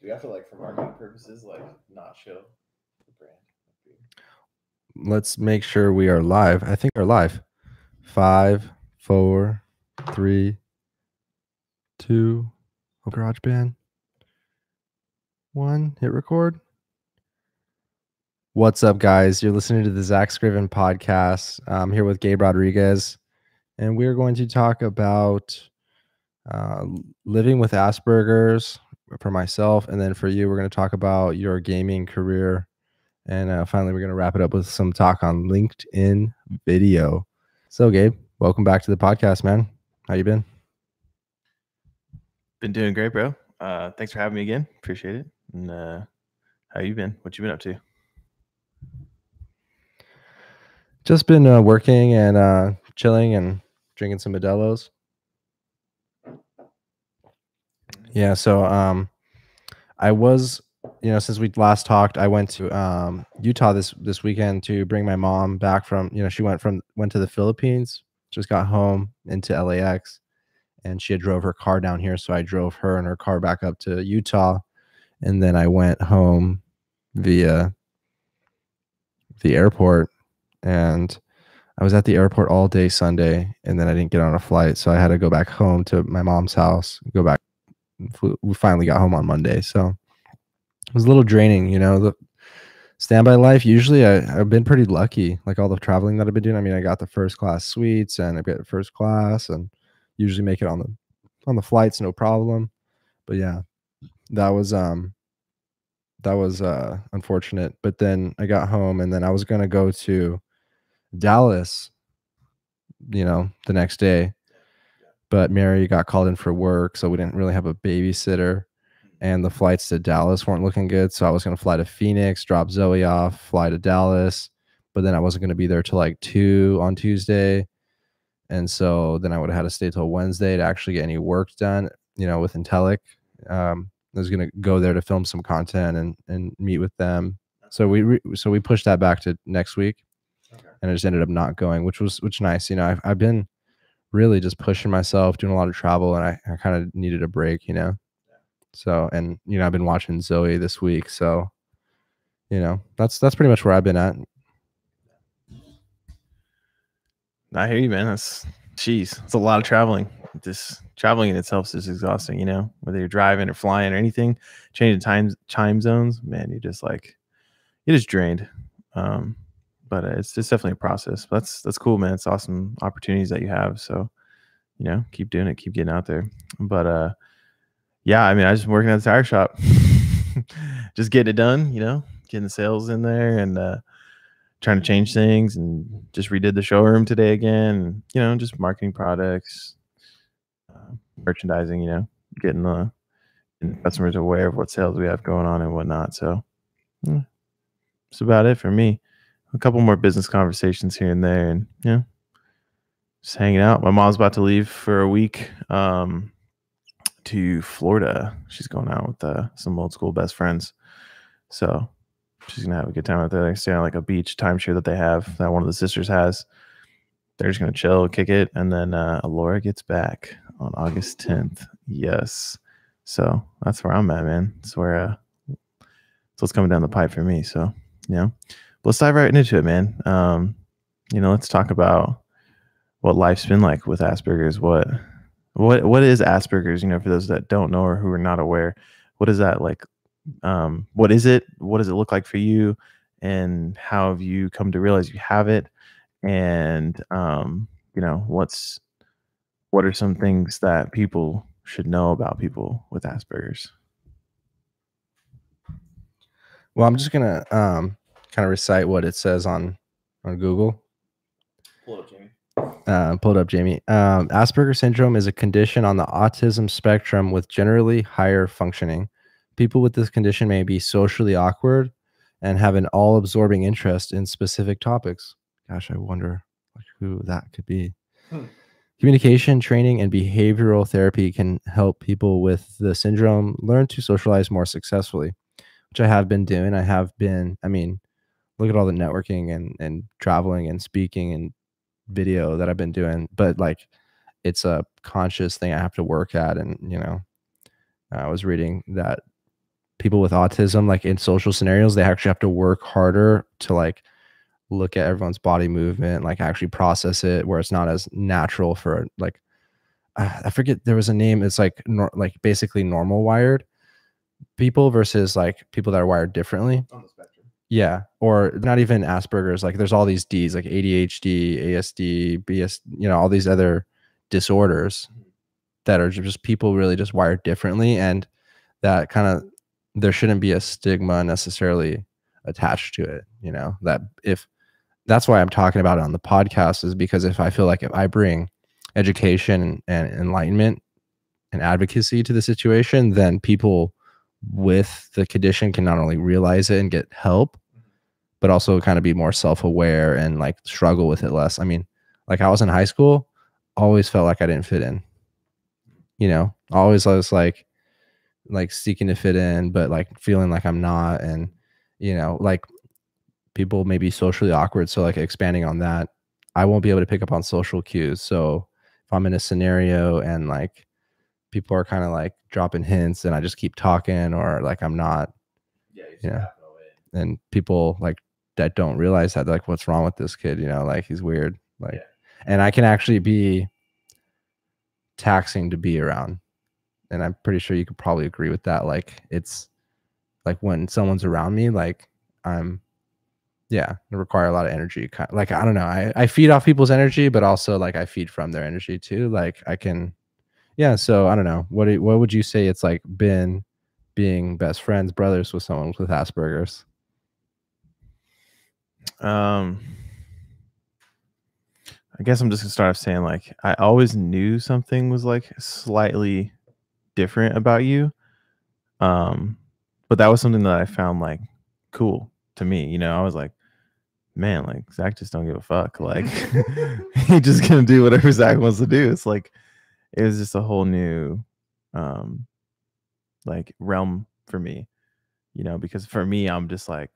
we have to, like, for marketing purposes, like, not show the brand? Let's make sure we are live. I think we're live. 5, 4, 3, 2. GarageBand. 1. Hit record. What's up, guys? You're listening to the Zack Scriven podcast. I'm here with Gabe Rodriguez, and we're going to talk about living with Asperger's for myself, and then for you, we're going to talk about your gaming career. And finally, we're going to wrap it up with some talk on LinkedIn video. So, Gabe, welcome back to the podcast, man. How you been? Been doing great, bro. Thanks for having me again. Appreciate it. And how you been? What you been up to? Just been working and chilling and drinking some Modelo's. Yeah, so I was, since we last talked, I went to Utah this weekend to bring my mom back from, she went to the Philippines, just got home into LAX, and she had drove her car down here, so I drove her and her car back up to Utah, and then I went home via the airport, and I was at the airport all day Sunday, and then I didn't get on a flight, so I had to go back home to my mom's house, go back. We finally got home on Monday, so it was a little draining, the standby life. Usually I've been pretty lucky, like all the traveling that I've been doing. I mean, I got the first class suites and I get first class and usually make it on the flights, no problem. But yeah, that was unfortunate. But then I got home, and then I was going to go to Dallas, the next day, but Mary got called in for work, so we didn't really have a babysitter, and the flights to Dallas weren't looking good. So I was going to fly to Phoenix, drop Zoe off, fly to Dallas, but then I wasn't going to be there till like 2 on Tuesday. And so then I would have had to stay till Wednesday to actually get any work done, with Intellic. I was going to go there to film some content and meet with them. So we pushed that back to next week. Okay. And I just ended up not going, which nice. I've been really just pushing myself, doing a lot of travel, and I kind of needed a break, So, and I've been watching Zoe this week, so that's pretty much where I've been at. I hear you, man. It's a lot of traveling. Just traveling in itself is exhausting, whether you're driving or flying or anything, changing time zones, man, you're just drained. But it's definitely a process. That's cool, man. It's awesome opportunities that you have. So, keep doing it, keep getting out there. But yeah, I mean, I just working at the tire shop, just getting it done, getting the sales in there and trying to change things, and just redid the showroom today again. Just marketing products, merchandising, getting customers aware of what sales we have going on and whatnot. So that's about it for me. A couple more business conversations here and there, and just hanging out. My mom's about to leave for a week to Florida. She's going out with some old school best friends, so she's gonna have a good time out there. They stay on like a beach timeshare that they have, that one of the sisters has. They're just gonna chill, kick it, and then Laura gets back on August 10th. Yes, so that's where I'm at, man. It's where it's what's coming down the pipe for me. So let's dive right into it, man. Let's talk about what life's been like with Asperger's. What is Asperger's? For those that don't know or who are not aware, what is that like? What is it? What does it look like for you? And how have you come to realize you have it? And what are some things that people should know about people with Asperger's? Well, I'm just gonna kind of recite what it says on Google. Pull it up, Jamie. Pull it up, Jamie. Asperger syndrome is a condition on the autism spectrum with generally higher functioning. People with this condition may be socially awkward and have an all-absorbing interest in specific topics. Gosh, I wonder who that could be. Communication, training, and behavioral therapy can help people with the syndrome learn to socialize more successfully, which I have been doing. Look at all the networking and traveling and speaking and video that I've been doing, but it's a conscious thing I have to work at. And I was reading that people with autism, like in social scenarios, they actually have to work harder to like look at everyone's body movement, like actually process it, where it's not as natural for like I forget, there was a name. It's like like basically normal wired people versus like people that are wired differently. On the spectrum. Yeah, or not even Asperger's. Like there's all these D's, like ADHD, ASD, BS, all these other disorders that are just people really just wired differently, and that kind of there shouldn't be a stigma necessarily attached to it. That if that's why I'm talking about it on the podcast, is because if I feel like if I bring education and enlightenment and advocacy to the situation, then people with the condition can not only realize it and get help, but also kind of be more self-aware and like struggle with it less. I mean, like I was in high school, always felt like I didn't fit in. Always I was like seeking to fit in, but like feeling like I'm not, and like people may be socially awkward. So like expanding on that, I won't be able to pick up on social cues. So if I'm in a scenario and like people are kind of like dropping hints and I just keep talking, or like I'm not, and people like that don't realize that, like, what's wrong with this kid? Like he's weird. Like, and I can actually be taxing to be around. And I'm pretty sure you could probably agree with that. Like it's like when someone's around me, like it require a lot of energy. Like, I don't know. I feed off people's energy, but also like I feed from their energy too. Like I can, so I don't know. What would you say it's like been being best friends, brothers with someone with Asperger's? I guess I'm just gonna start off saying like I always knew something was like slightly different about you. But that was something that I found like cool to me. I was like, man, like Zach just don't give a fuck. Like he just gonna do whatever Zach wants to do. It's like it was just a whole new like realm for me, because for me, I'm just like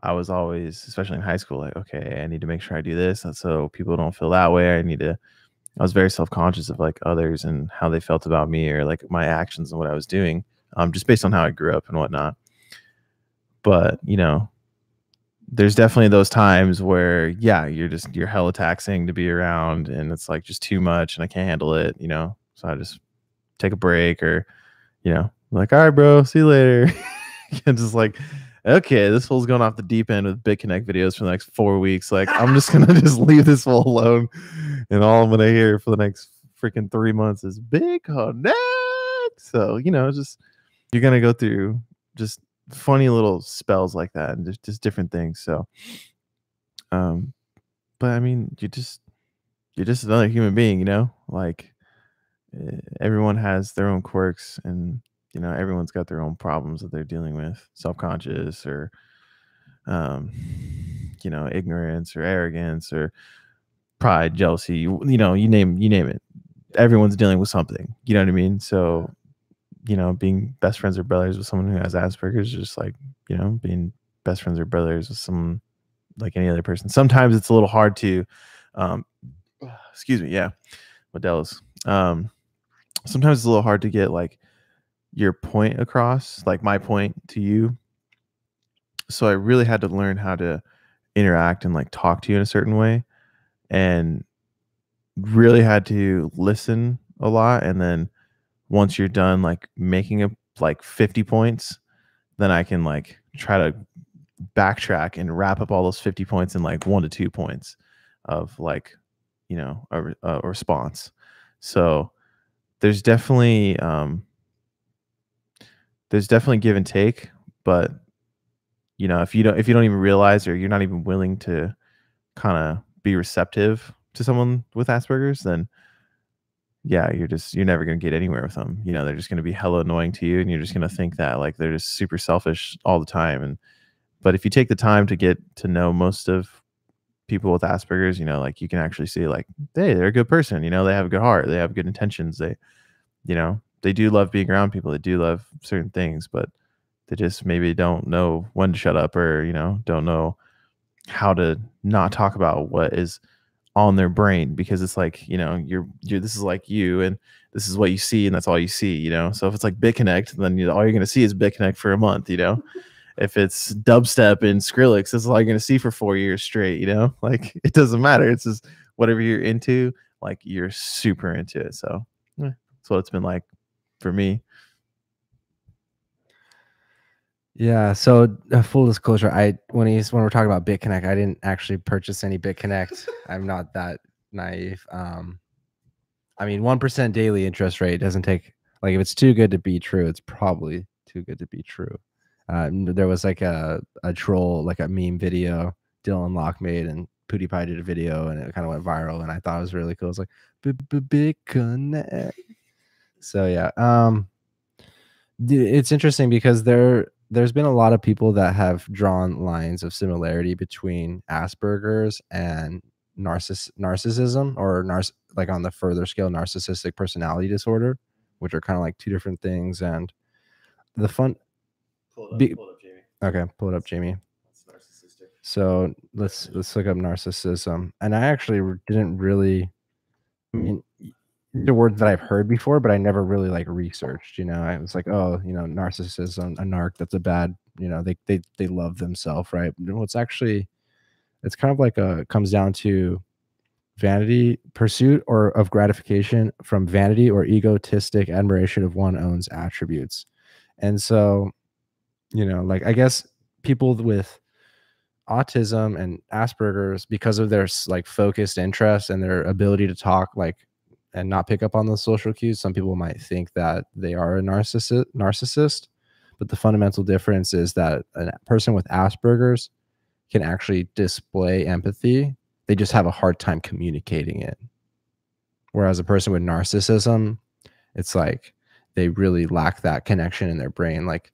I was always, especially in high school, like, okay, I need to make sure I do this, and so people don't feel that way. I was very self-conscious of like others and how they felt about me, or like my actions and what I was doing, just based on how I grew up and whatnot. But there's definitely those times where you're hella taxing to be around, and it's like just too much and I can't handle it, so I just take a break, or like, all right bro, see you later. And just like, okay, this fool's going off the deep end with Big Connect videos for the next 4 weeks. Like, I'm just gonna just leave this fool alone, and all I'm gonna hear for the next freaking 3 months is Big Connect. So just you're gonna go through just funny little spells like that, and just different things. So, but I mean, you're just another human being, like everyone has their own quirks, and everyone's got their own problems that they're dealing with, self-conscious, or ignorance, or arrogance, or pride, jealousy, you name it. Everyone's dealing with something, you know what I mean? So being best friends or brothers with someone who has Asperger's is just like being best friends or brothers with someone like any other person. Sometimes it's a little hard to excuse me, Modelo's. Sometimes it's a little hard to get like your point across, like my point to you. So I really had to learn how to interact and like talk to you in a certain way, and really had to listen a lot. And then once you're done like making up like 50 points, then I can like try to backtrack and wrap up all those 50 points in like 1 to 2 points of like a response. So there's definitely give and take, but if you don't even realize, or you're not even willing to kind of be receptive to someone with Asperger's, then you're never going to get anywhere with them. They're just going to be hella annoying to you, and you're just going to think that like they're just super selfish all the time. But if you take the time to get to know most of people with Asperger's, like you can actually see like, hey, they're a good person. They have a good heart. They have good intentions. They do love being around people. They do love certain things, but they just maybe don't know when to shut up, or, don't know how to not talk about what is on their brain, because it's like, you know, you're this is like you, and this is what you see, and that's all you see, you know. So if it's like BitConnect, then all you're gonna see is BitConnect for a month, you know. If it's dubstep and Skrillex, that's all you're gonna see for 4 years straight, you know. Like, it doesn't matter. It's just whatever you're into, like, you're super into it. So that's what it's been like for me. Yeah. So full disclosure, when we're talking about BitConnect, I didn't actually purchase any BitConnect. I'm not that naive. I mean, 1% daily interest rate doesn't take, like, if it's too good to be true, it's probably too good to be true. There was like a troll, like a meme video Dylan Locke made, and PewDiePie did a video, and it kind of went viral, and I thought it was really cool. It's like BitConnect. So yeah, it's interesting because there's been a lot of people that have drawn lines of similarity between Asperger's and narcissism, or like on the further scale, narcissistic personality disorder, which are kind of like two different things. And the fun Pull it up, Jamie. Okay, pull it up, Jamie. That's narcissistic. So let's look up narcissism. And I actually didn't really, I mean, the word that I've heard before, but I never really like researched, you know. I was like, oh, you know, narcissism, a narc, that's a bad, you know, they love themselves, right? Well, it's actually, it's kind of like comes down to vanity, pursuit or of gratification from vanity or egotistic admiration of one's own attributes. And so, you know, like, I guess people with autism and Asperger's, because of their like focused interest and their ability to talk, like, and not pick up on those social cues, some people might think that they are a narcissist. But the fundamental difference is that a person with Asperger's can actually display empathy. They just have a hard time communicating it. Whereas a person with narcissism, it's like they really lack that connection in their brain. Like,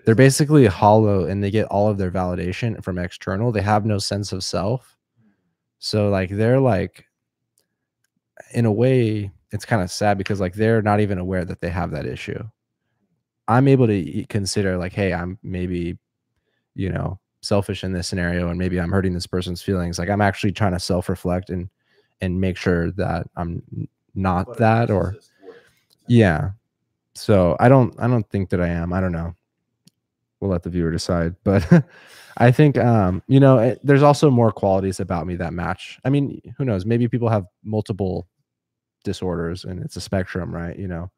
they're basically hollow, and they get all of their validation from external. They have no sense of self. So like, they're like, in a way, it's kind of sad because like they're not even aware that they have that issue. I'm able to consider like, hey, I'm maybe, you know, selfish in this scenario, and maybe I'm hurting this person's feelings. Like, I'm actually trying to self-reflect and make sure that I'm not that, or yeah. So I don't think that I am. I don't know. We'll let the viewer decide. But I think, you know, there's also more qualities about me that match. I mean, who knows? Maybe people have multiple disorders and it's a spectrum, right? You know,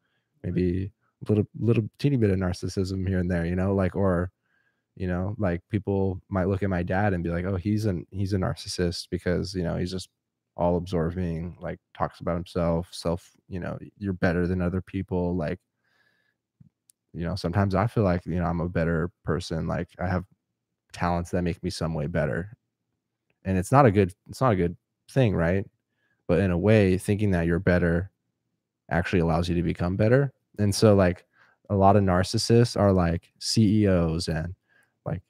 maybe a little teeny bit of narcissism here and there, you know, like, or, you know, like, people might look at my dad and be like, oh, he's a narcissist because, you know, he's just all absorbing, like, talks about himself, you know, you're better than other people. Like, you know, sometimes I feel like, you know, I'm a better person. Like, I have talents that make me some way better. And it's not a good thing, right? But in a way, thinking that you're better actually allows you to become better. And so like, a lot of narcissists are like CEOs and like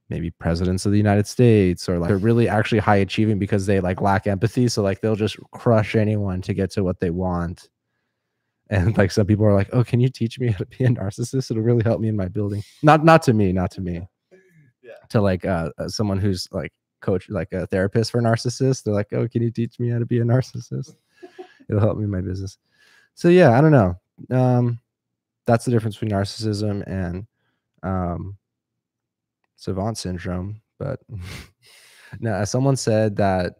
maybe presidents of the United States, or like, they're really actually high achieving because they like lack empathy. So like, they'll just crush anyone to get to what they want. And like, some people are like, oh, can you teach me how to be a narcissist? It'll really help me in my building. Not to me. Yeah. To like someone who's like coach, like a therapist for narcissists. They're like, oh, can you teach me how to be a narcissist? It'll help me in my business. So yeah, I don't know. That's the difference between narcissism and savant syndrome. But no, someone said that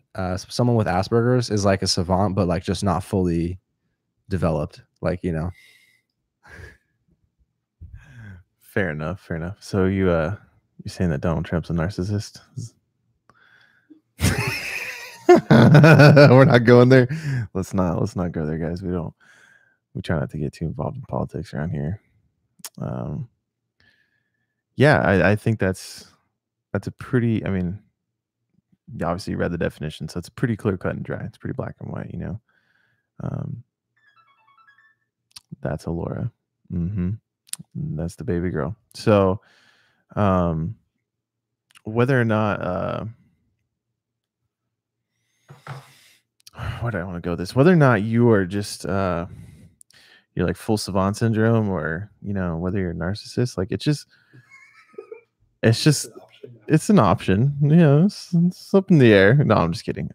someone with Asperger's is like a savant, but like just not fully developed. Like, you know. Fair enough. So you're saying that Donald Trump's a narcissist? We're not going there. Let's not go there, guys. We try not to get too involved in politics around here. Yeah, I think that's a pretty, I mean, obviously you read the definition, so it's pretty clear cut and dry. It's pretty black and white, you know. That's Alora. That's the baby girl. So whether or not where do I want to go with this? Whether or not you are just you're like full savant syndrome, or, you know, whether you're a narcissist, like, it's an option. You know, it's up in the air. No, I'm just kidding.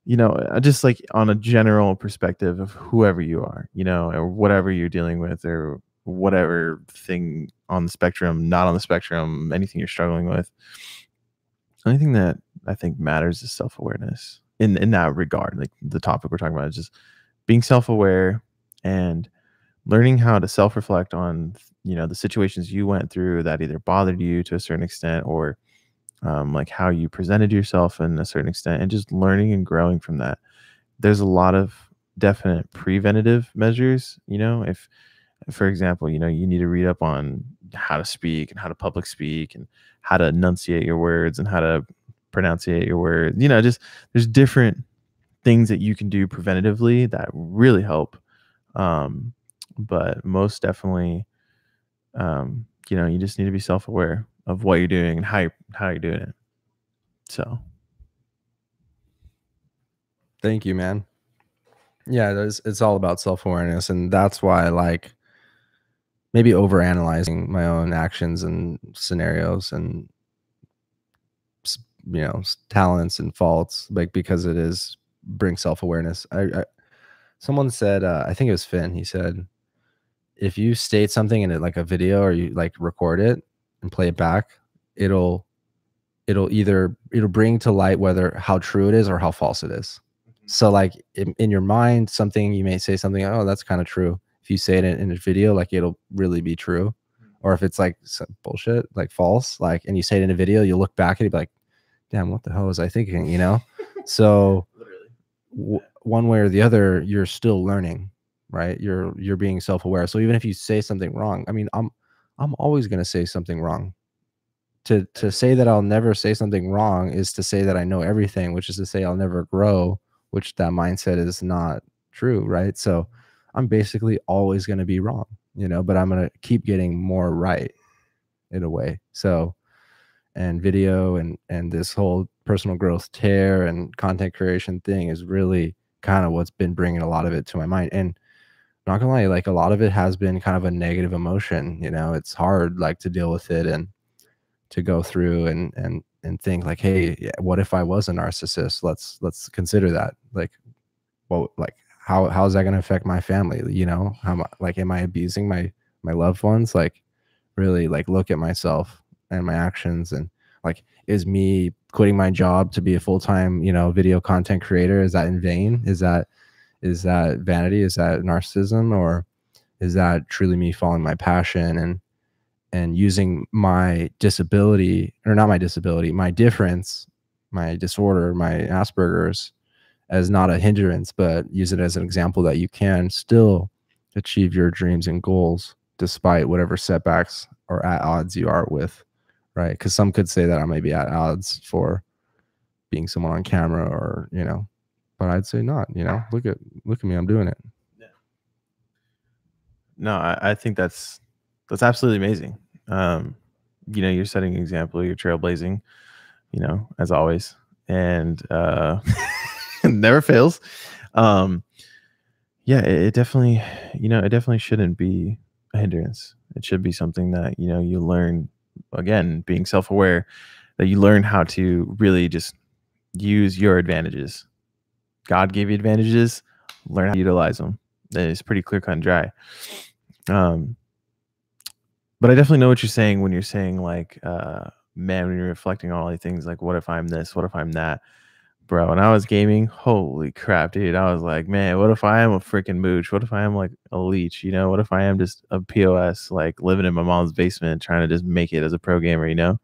just like on a general perspective of whoever you are, or whatever you're dealing with, or whatever thing on the spectrum, not on the spectrum, anything you're struggling with. Anything that I think matters is self-awareness in that regard. Like the topic we're talking about is just being self-aware and learning how to self-reflect on, the situations you went through that either bothered you to a certain extent, or like how you presented yourself in a certain extent, and just learning and growing from that. There's a lot of definite preventative measures. If, for example, you need to read up on how to speak and how to public speak and how to enunciate your words and how to pronunciate your words. Just there's different things that you can do preventatively that really help. But most definitely, you just need to be self-aware of what you're doing and how you're doing it. So Thank you, man. Yeah, it's all about self-awareness, and that's why I like maybe overanalyzing my own actions and scenarios and talents and faults, like, because it is brings self-awareness. Someone said, I think it was Finn, he said, if you state something in it like a video, or you like record it and play it back, it'll bring to light whether how true it is or how false it is. So like in your mind, something you may say something, oh, that's kind of true. If you say it in a video, like it'll really be true. Or if it's like some bullshit, like false, like, and you say it in a video, you look back and you be like, damn, what the hell was I thinking? So one way or the other, you're still learning, right? You're being self-aware. So even if you say something wrong, I mean, I'm always going to say something wrong. To say that I'll never say something wrong is to say that I know everything, which is to say I'll never grow, which that mindset is not true, right? So I'm basically always going to be wrong, but I'm going to keep getting more right in a way. So, and video and this whole personal growth tear and content creation thing is really kind of what's been bringing a lot of it to my mind. And not gonna lie, like a lot of it has been kind of a negative emotion. It's hard like to deal with it and to go through and think like, hey, what if I was a narcissist? Let's consider that. Like, well, like how is that going to affect my family? Am I abusing my loved ones? Like, really, like, look at myself and my actions, and like, is me quitting my job to be a full-time video content creator, is that in vain? Is that vanity? Is that narcissism? Or is that truly me following my passion and using my disability, or not my disability, my difference, my disorder, my Asperger's, as not a hindrance, but use it as an example that you can still achieve your dreams and goals despite whatever setbacks or at odds you are with, right? Because some could say that I may be at odds for being someone on camera, or but I'd say not. Look at me, I'm doing it. Yeah. No, I think that's absolutely amazing. You're setting an example, you're trailblazing, as always, and never fails. It definitely shouldn't be a hindrance. It should be something that you learn, again, being self-aware, that you learn how to really just use your advantages. God gave you advantages, learn how to utilize them. It's pretty clear cut and dry. But I definitely know what you're saying when you're saying like, man, when you're reflecting on all these things, like, what if I'm this? What if I'm that? Bro, when I was gaming, holy crap, dude. I was like, man, what if I am a freaking mooch? What if I am like a leech? What if I am just a POS, like living in my mom's basement, trying to just make it as a pro gamer,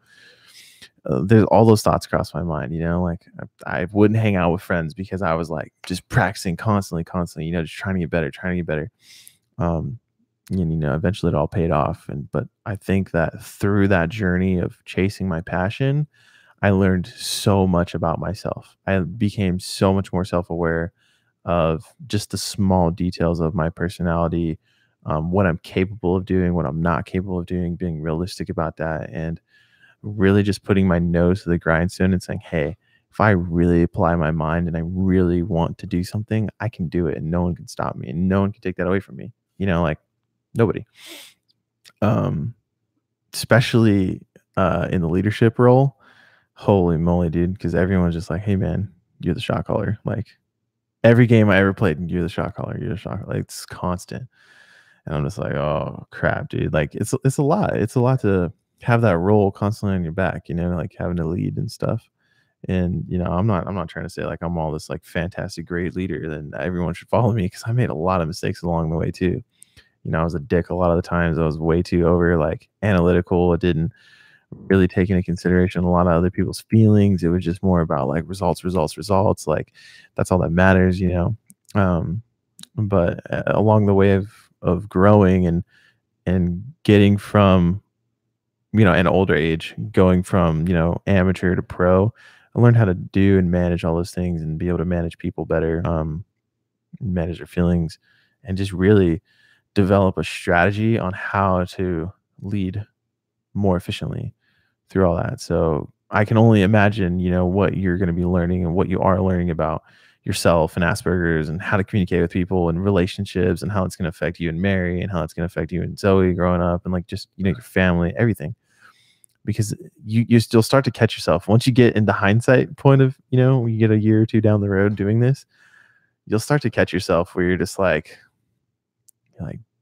there's all those thoughts cross my mind, like I wouldn't hang out with friends because I was like just practicing constantly, just trying to get better. Eventually it all paid off. But I think that through that journey of chasing my passion, I learned so much about myself. I became so much more self-aware of just the small details of my personality, what I'm capable of doing, what I'm not capable of doing, being realistic about that, and really just putting my nose to the grindstone and saying, hey, if I really apply my mind and I really want to do something, I can do it, and no one can stop me, and no one can take that away from me. Like nobody. Especially in the leadership role. Holy moly, dude. Because everyone's just like, hey, man, you're the shot caller. Like every game I ever played, you're the shot caller. You're the shot caller. Like, it's constant. And I'm just like, oh crap, dude. Like it's a lot. It's a lot to have that role constantly on your back, you know, like having to lead and stuff. And you know, I'm not trying to say like I'm all this like fantastic great leader, then everyone should follow me, because I made a lot of mistakes along the way too. You know, I was a dick a lot of the times. I was way too over like analytical. I didn't really take into consideration a lot of other people's feelings. It was just more about like results. Like that's all that matters, you know. But along the way of growing and getting from, you know, an older age, going from, you know, amateur to pro, I learned how to do and manage all those things and be able to manage people better, manage their feelings, and just really develop a strategy on how to lead more efficiently through all that. So I can only imagine, you know, what you're going to be learning and what you are learning about yourself and Asperger's and how to communicate with people and relationships and how it's going to affect you and Mary and how it's going to affect you and Zoe growing up and like just, you know, your family, everything. Because you still start to catch yourself once you get into hindsight point of, you know, when you get a year or two down the road doing this, you'll start to catch yourself where you're just like,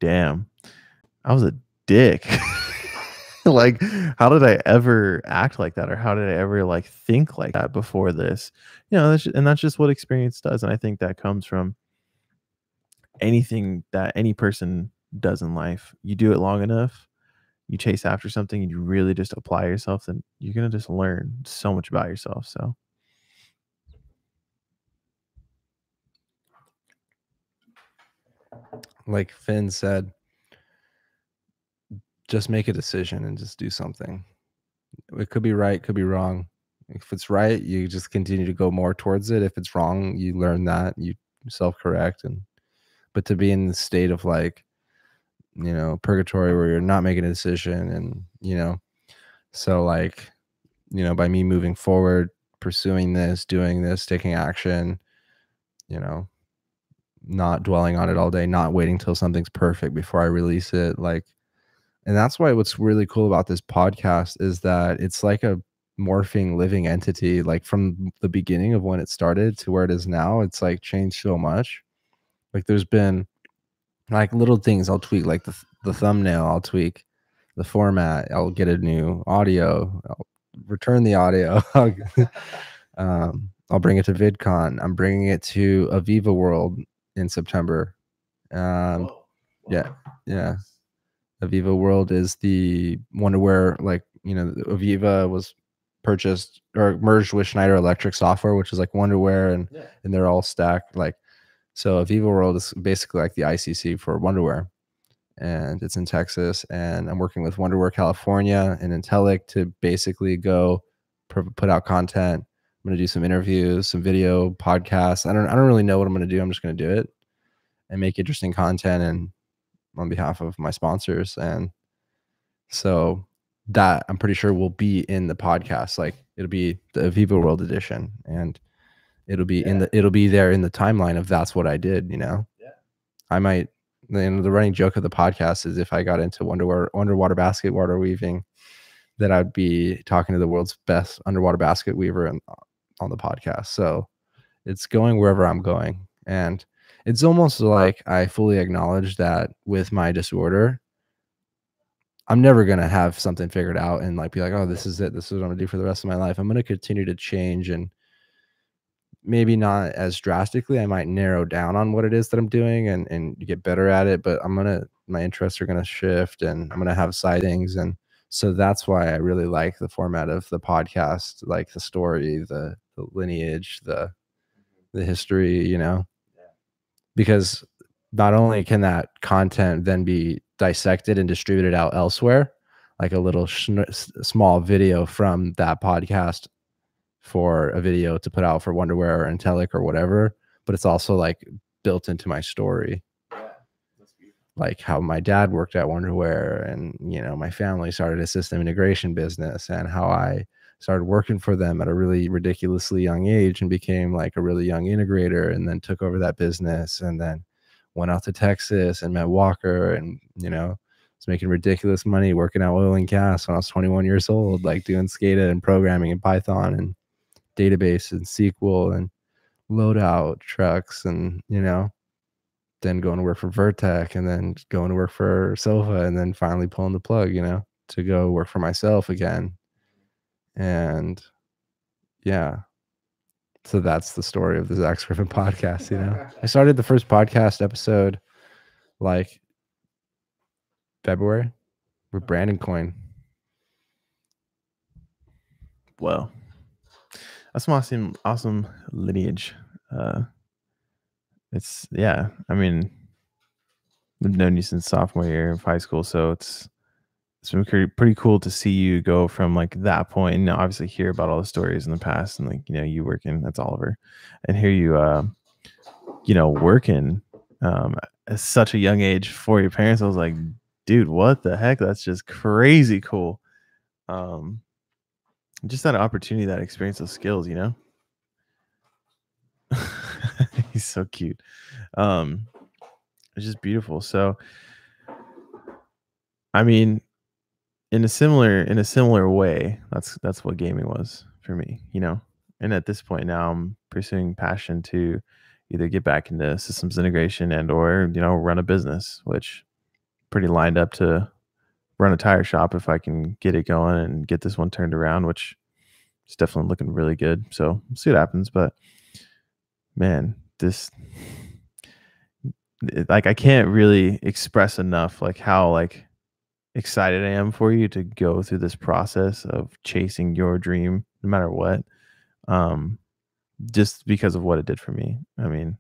damn, I was a dick. Like, how did I ever act like that? Or how did I ever like think like that before this? You know, that's just what experience does. And I think that comes from anything that any person does in life. You do it long enough, you chase after something, and you really just apply yourself, then you're going to just learn so much about yourself. So like Finn said, just make a decision and just do something. It could be right, could be wrong. If it's right, you just continue to go more towards it. If it's wrong, you learn that, you self-correct. But to be in the state of like, you know, purgatory where you're not making a decision, and you know, so like, you know, by me moving forward, pursuing this, doing this, taking action, you know, not dwelling on it all day, not waiting till something's perfect before I release it, like. And that's why what's really cool about this podcast is that it's like a morphing living entity. Like from the beginning of when it started to where it is now, it's like changed so much. Like there's been like little things I'll tweak, like the thumbnail, I'll tweak the format, I'll get a new audio, I'll return the audio. I'll bring it to VidCon. I'm bringing it to Aviva World in September. Yeah. Aviva World is the Wonderware, like, you know, Aviva was purchased or merged with Schneider Electric Software, which is like Wonderware, and they're all stacked. Like, so Aviva World is basically like the ICC for Wonderware, and it's in Texas. And I'm working with Wonderware California and Intellic to basically go put out content. I'm going to do some interviews, some video podcasts. I don't really know what I'm going to do. I'm just going to do it and make interesting content and on behalf of my sponsors. And so that I'm pretty sure will be in the podcast. Like it'll be the Aviva World edition, and it'll be it'll be there in the timeline of that's what I did, you know. I might, you know, the running joke of the podcast is if I got into underwater basket water weaving, that I'd be talking to the world's best underwater basket weaver on the podcast. So it's going wherever I'm going. And it's almost like I fully acknowledge that with my disorder, I'm never going to have something figured out and like be like, oh, this is it. This is what I'm going to do for the rest of my life. I'm going to continue to change, and maybe not as drastically. I might narrow down on what it is that I'm doing and get better at it, but my interests are going to shift, and I'm going to have side things. And so that's why I really like the format of the podcast, like the story, the lineage, the history, you know, because not only can that content then be dissected and distributed out elsewhere, like a little small video from that podcast for a video to put out for Wonderware or Intellic or whatever, but it's also like built into my story. Like how my dad worked at Wonderware, and you know, my family started a system integration business, and how I started working for them at a really ridiculously young age and became like a really young integrator, and then took over that business, and then went out to Texas and met Walker, and you know, was making ridiculous money working at oil and gas when I was 21 years old, like doing SCADA and programming in Python and database and SQL. And loadout trucks, and then going to work for Vertec, and then going to work for Sofa, and then finally pulling the plug, to go work for myself again. And yeah, so that's the story of the Zack Scriven podcast. I started the first podcast episode like February with Brandon Coin. Well, that's some awesome lineage. It's I mean, I've known you since sophomore year of high school, so it's been pretty cool to see you go from like that point, and obviously hear about all the stories in the past, and like you working, that's Oliver, and hear you working at such a young age for your parents. I was like, dude, what the heck? That's just crazy cool. Just that opportunity, that experience, those skills, He's so cute. It's just beautiful. So I mean, in a similar way, that's what gaming was for me, and at this point now I'm pursuing passion to either get back into systems integration and or run a business, which pretty lined up to run a tire shop if I can get it going and get this one turned around, which is definitely looking really good. So we'll see what happens. But man, I can't really express enough like how excited I am for you to go through this process of chasing your dream no matter what, just because of what it did for me. I mean,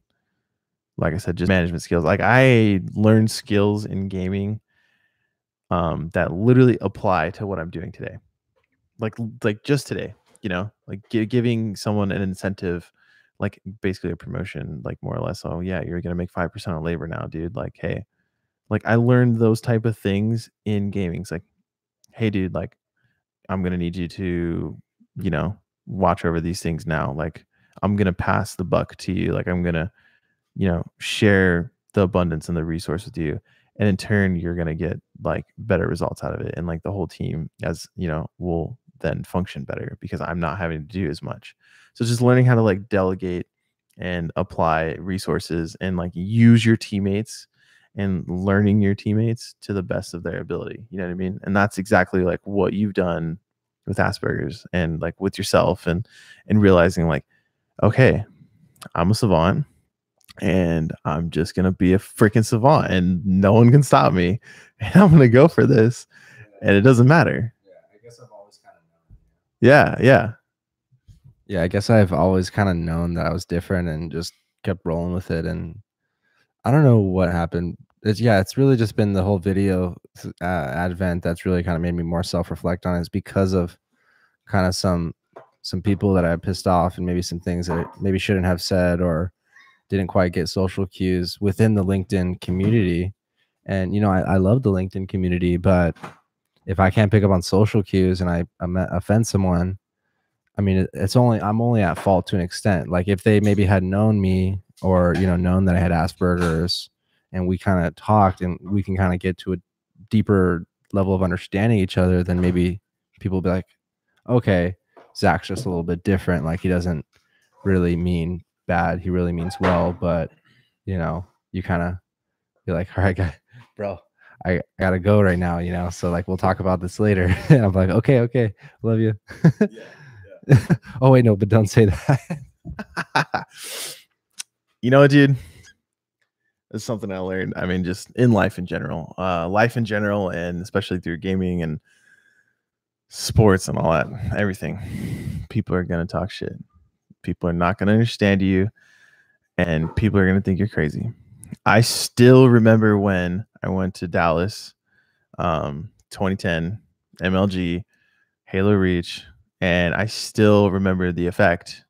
like I said, just management skills. Like I learned skills in gaming that literally apply to what I'm doing today. Like just today, like giving someone an incentive, like basically a promotion, like more or less. Oh yeah, you're going to make 5% on labor now, dude. Like, hey, like I learned those type of things in gaming. It's like, hey dude, like I'm going to need you to, watch over these things now. Like I'm going to pass the buck to you. Like I'm going to, share the abundance and the resource with you. And in turn, you're going to get like better results out of it. And like the whole team will then function better because I'm not having to do as much. So just learning how to like delegate and apply resources and like use your teammates and learning your teammates to the best of their ability. You know what I mean? And that's exactly like what you've done with Asperger's and like with yourself and realizing like, okay, I'm a savant and I'm just going to be a freaking savant and no one can stop me. And I'm going to go for this and it doesn't matter. Yeah, I guess I've always kind of known. Yeah, I guess I've always kind of known that I was different and just kept rolling with it. And I don't know what happened. It's really just been the whole video advent that's really kind of made me more self-reflect on it. It's because of kind of some people that I pissed off and maybe some things that I maybe shouldn't have said or didn't quite get social cues within the LinkedIn community. And, I love the LinkedIn community, but if I can't pick up on social cues and I offend someone, I mean, I'm only at fault to an extent. Like if they maybe had known me or, known that I had Asperger's and we kind of talked and we can kind of get to a deeper level of understanding each other, then maybe people will be like, okay, Zach's just a little bit different. Like he doesn't really mean bad. He really means well, but you kind of you're like, all right, bro, I gotta go right now, so like we'll talk about this later. And I'm like, okay, love you. Yeah. Oh wait, no, but don't say that. You know what, dude? It's something I learned. I mean, just in life in general, and especially through gaming and sports and all that, everything. People are gonna talk shit. People are not gonna understand you, and people are gonna think you're crazy. I still remember when I went to Dallas, 2010, MLG, Halo Reach, and I still remember the effect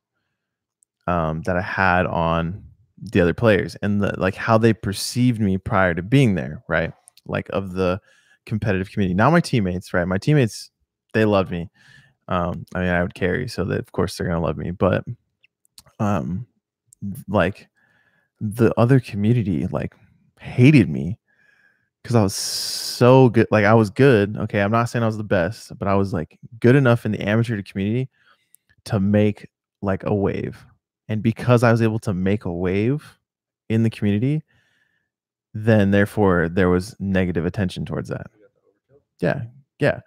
that I had on the other players and like how they perceived me prior to being there, right? Like of the competitive community. Now my teammates, right? My teammates, they loved me. I mean, I would carry, so that of course they're gonna love me, but like the other community like hated me because I was so good. Like I was good. Okay, I'm not saying I was the best, but I was like good enough in the amateur community to make like a wave. And because I was able to make a wave in the community, then therefore there was negative attention towards that. Yeah. Yeah.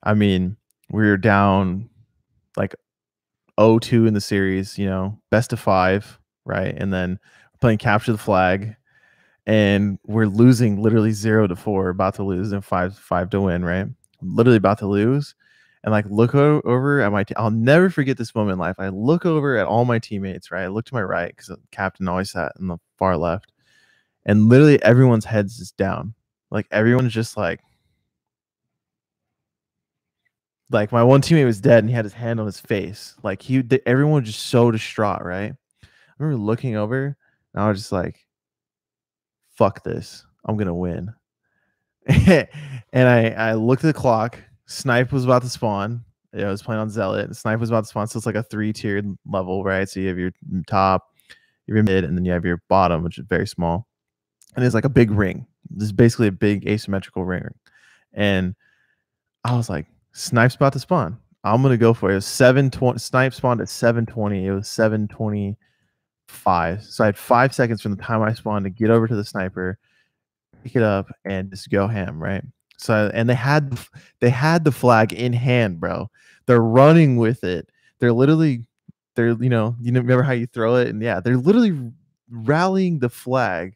I mean, we were down like 0-2 in the series, you know, best of 5, right? And then playing capture the flag, and we're losing literally 0-4, about to lose, and 5 to win, right? Literally about to lose. And like look over at my I'll never forget this moment in life. I look over at all my teammates, right? I look to my right because the captain always sat in the far left. And literally everyone's heads is down. Like everyone's just like my one teammate was dead and he had his hand on his face. Like everyone was just so distraught, right? I remember looking over and I was just like, fuck this. I'm gonna win. And I looked at the clock. Snipe was about to spawn. I was playing on Zealot. And Snipe was about to spawn. So it's like a 3-tiered level, right? So you have your top, your mid, and then you have your bottom, which is very small. And it's like a big ring. This is basically a big asymmetrical ring. And I was like, Snipe's about to spawn. I'm gonna go for it. It was 7:20. Snipe spawned at 7:20. It was 7:25. So I had 5 seconds from the time I spawned to get over to the sniper, pick it up, and just go ham, right? So and they had the flag in hand, bro. They're running with it. They're you know remember how you throw it, and yeah, they're literally rallying the flag.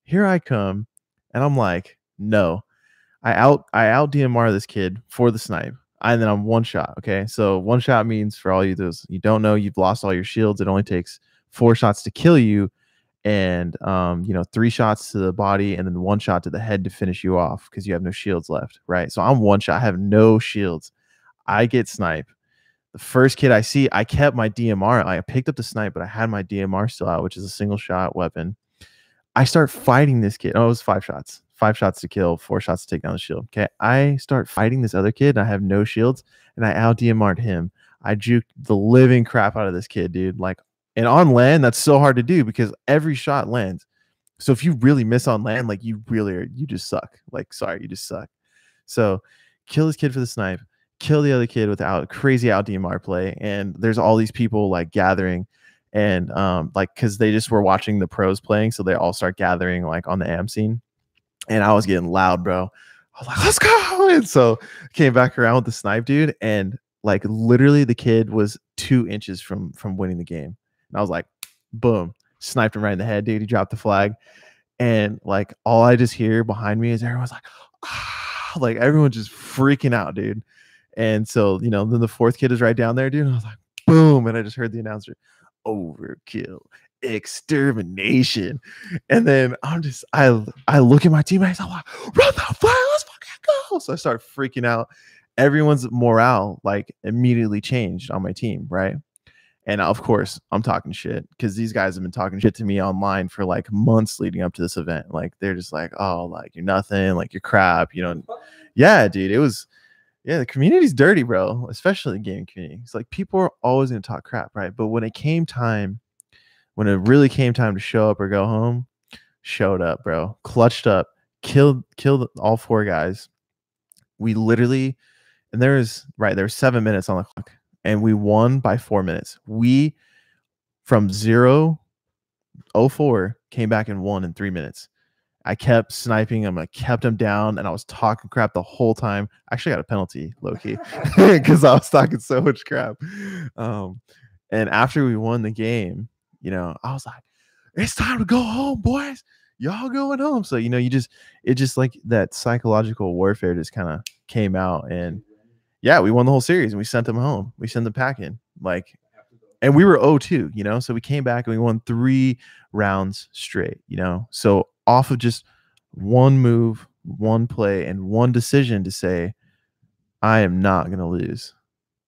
Here I come, and I'm like, no. I out DMR this kid for the snipe. And then I'm one shot. Okay. So one shot means, for all you those you don't know, you've lost all your shields. It only takes 4 shots to kill you, and 3 shots to the body, and then 1 shot to the head to finish you off because you have no shields left. Right. So I'm one shot, I have no shields. I get snipe. The first kid I see, I kept my DMR. I picked up the snipe, but I had my DMR still out, which is a single shot weapon. I start fighting this kid. Oh, it was 5 shots. 5 shots to kill, 4 shots to take down the shield. Okay. I start fighting this other kid, and I have no shields, and I out DMR'd him. I juked the living crap out of this kid, dude. Like, and on land, that's so hard to do because every shot lands. So if you really miss on land, like you just suck. Like, sorry, you just suck. So kill this kid for the snipe, kill the other kid with crazy out DMR play. And there's all these people like gathering, and like, cause they just were watching the pros playing. So they all start gathering like on the AM scene. And I was getting loud, bro. I was like, let's go. And so came back around with the snipe, dude. And like literally the kid was 2 inches from winning the game. And I was like, boom, sniped him right in the head, dude. He dropped the flag. And like all I just hear behind me is everyone's like, ah, like everyone's just freaking out, dude. And so, then the 4th kid is right down there, dude. And I was like, boom. And I just heard the announcer, overkill, extermination. And then I look at my teammates, I'm like, run the flag, let's fucking go. So I start freaking out. Everyone's morale like immediately changed on my team, right? And of course I'm talking shit because these guys have been talking shit to me online for like months leading up to this event. Like they're just like, oh, like you're nothing, like you're crap, yeah, dude. It was, yeah, the community's dirty, bro, especially the gaming community. It's like people are always going to talk crap, right? But when it really came time to show up or go home, showed up, bro. Clutched up, killed all 4 guys. We literally, and there was 7 minutes on the clock, and we won by 4 minutes. We from 0-4 came back and won in 3 minutes. I kept sniping him. I kept him down, and I was talking crap the whole time. I actually got a penalty, low-key, because I was talking so much crap. And after we won the game, I was like, it's time to go home, boys. Y'all going home. So, it just like that psychological warfare just kind of came out. And yeah, we won the whole series and we sent them home. We sent them packing. Like, and we were 0-2, so we came back and we won 3 rounds straight, So off of just one move, one play, and one decision to say, I am not going to lose.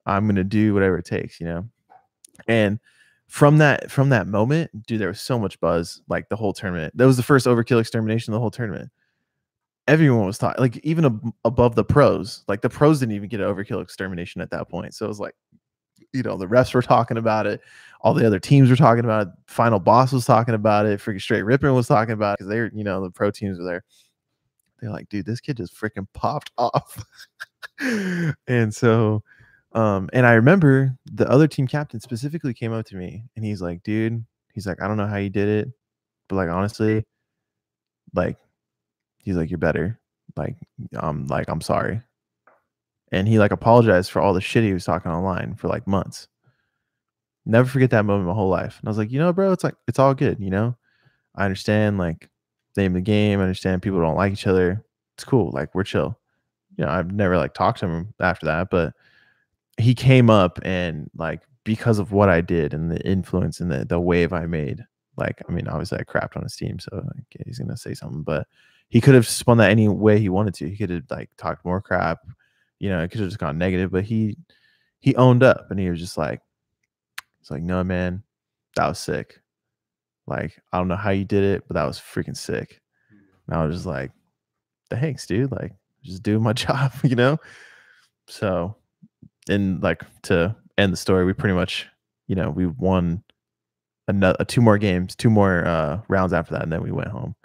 I'm going to do whatever it takes, And from that moment, dude, there was so much buzz, like the whole tournament. That was the first overkill extermination of the whole tournament. Everyone was talking, like even above the pros. Like the pros didn't even get an overkill extermination at that point. So it was like, the refs were talking about it. All the other teams were talking about it. Final Boss was talking about it. Freaking Straight Ripper was talking about it because they're, the pro teams were there. They're like, dude, this kid just freaking popped off. And so And I remember the other team captain specifically came up to me and he's like, dude, he's like, I don't know how you did it, but like honestly, like he's like, you're better. Like, I'm sorry. And he like apologized for all the shit he was talking online for like months. Never forget that moment my whole life. And I was like, bro, it's like it's all good, I understand like name of the game, I understand people don't like each other. It's cool, like we're chill. I've never like talked to him after that, but he came up and like because of what I did and the influence and the wave I made, like I mean, obviously I crapped on his team, so like, yeah, he's gonna say something, but he could have spun that any way he wanted to. He could have like talked more crap, it could have just gone negative, but he owned up and he was just like, it's like, no, man, that was sick. Like, I don't know how you did it, but that was freaking sick. And I was just like, thanks, dude. Like, just doing my job, So, and like to end the story, we pretty much, we won another 2 more games, 2 more rounds after that, and then we went home.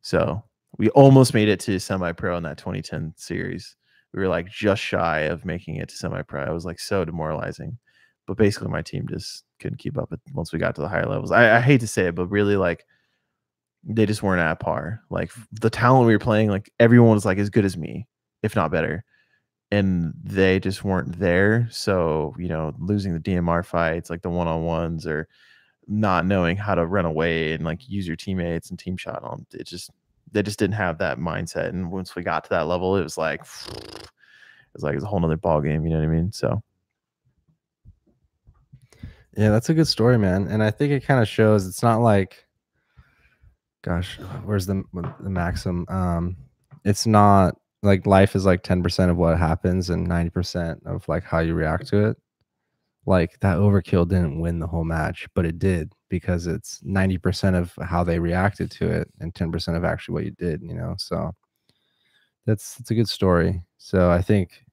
So we almost made it to semi-pro in that 2010 series. We were like just shy of making it to semi-pro. It was like so demoralizing. But basically, my team just couldn't keep up once we got to the higher levels. I hate to say it, but really, like, they just weren't at par. Like, the talent we were playing, like, everyone was, like, as good as me, if not better. And they just weren't there. So, losing the DMR fights, like the one-on-ones, or not knowing how to run away and, like, use your teammates and team shot on them, they just didn't have that mindset. And once we got to that level, it was like it's a whole nother ball game. You know what I mean? So. Yeah, that's a good story, man. And I think it kind of shows it's not like, gosh, where's the maxim? It's not like life is like 10% of what happens and 90% of like how you react to it. Like that overkill didn't win the whole match, but it did because it's 90% of how they reacted to it and 10% of actually what you did, So that's a good story. So I think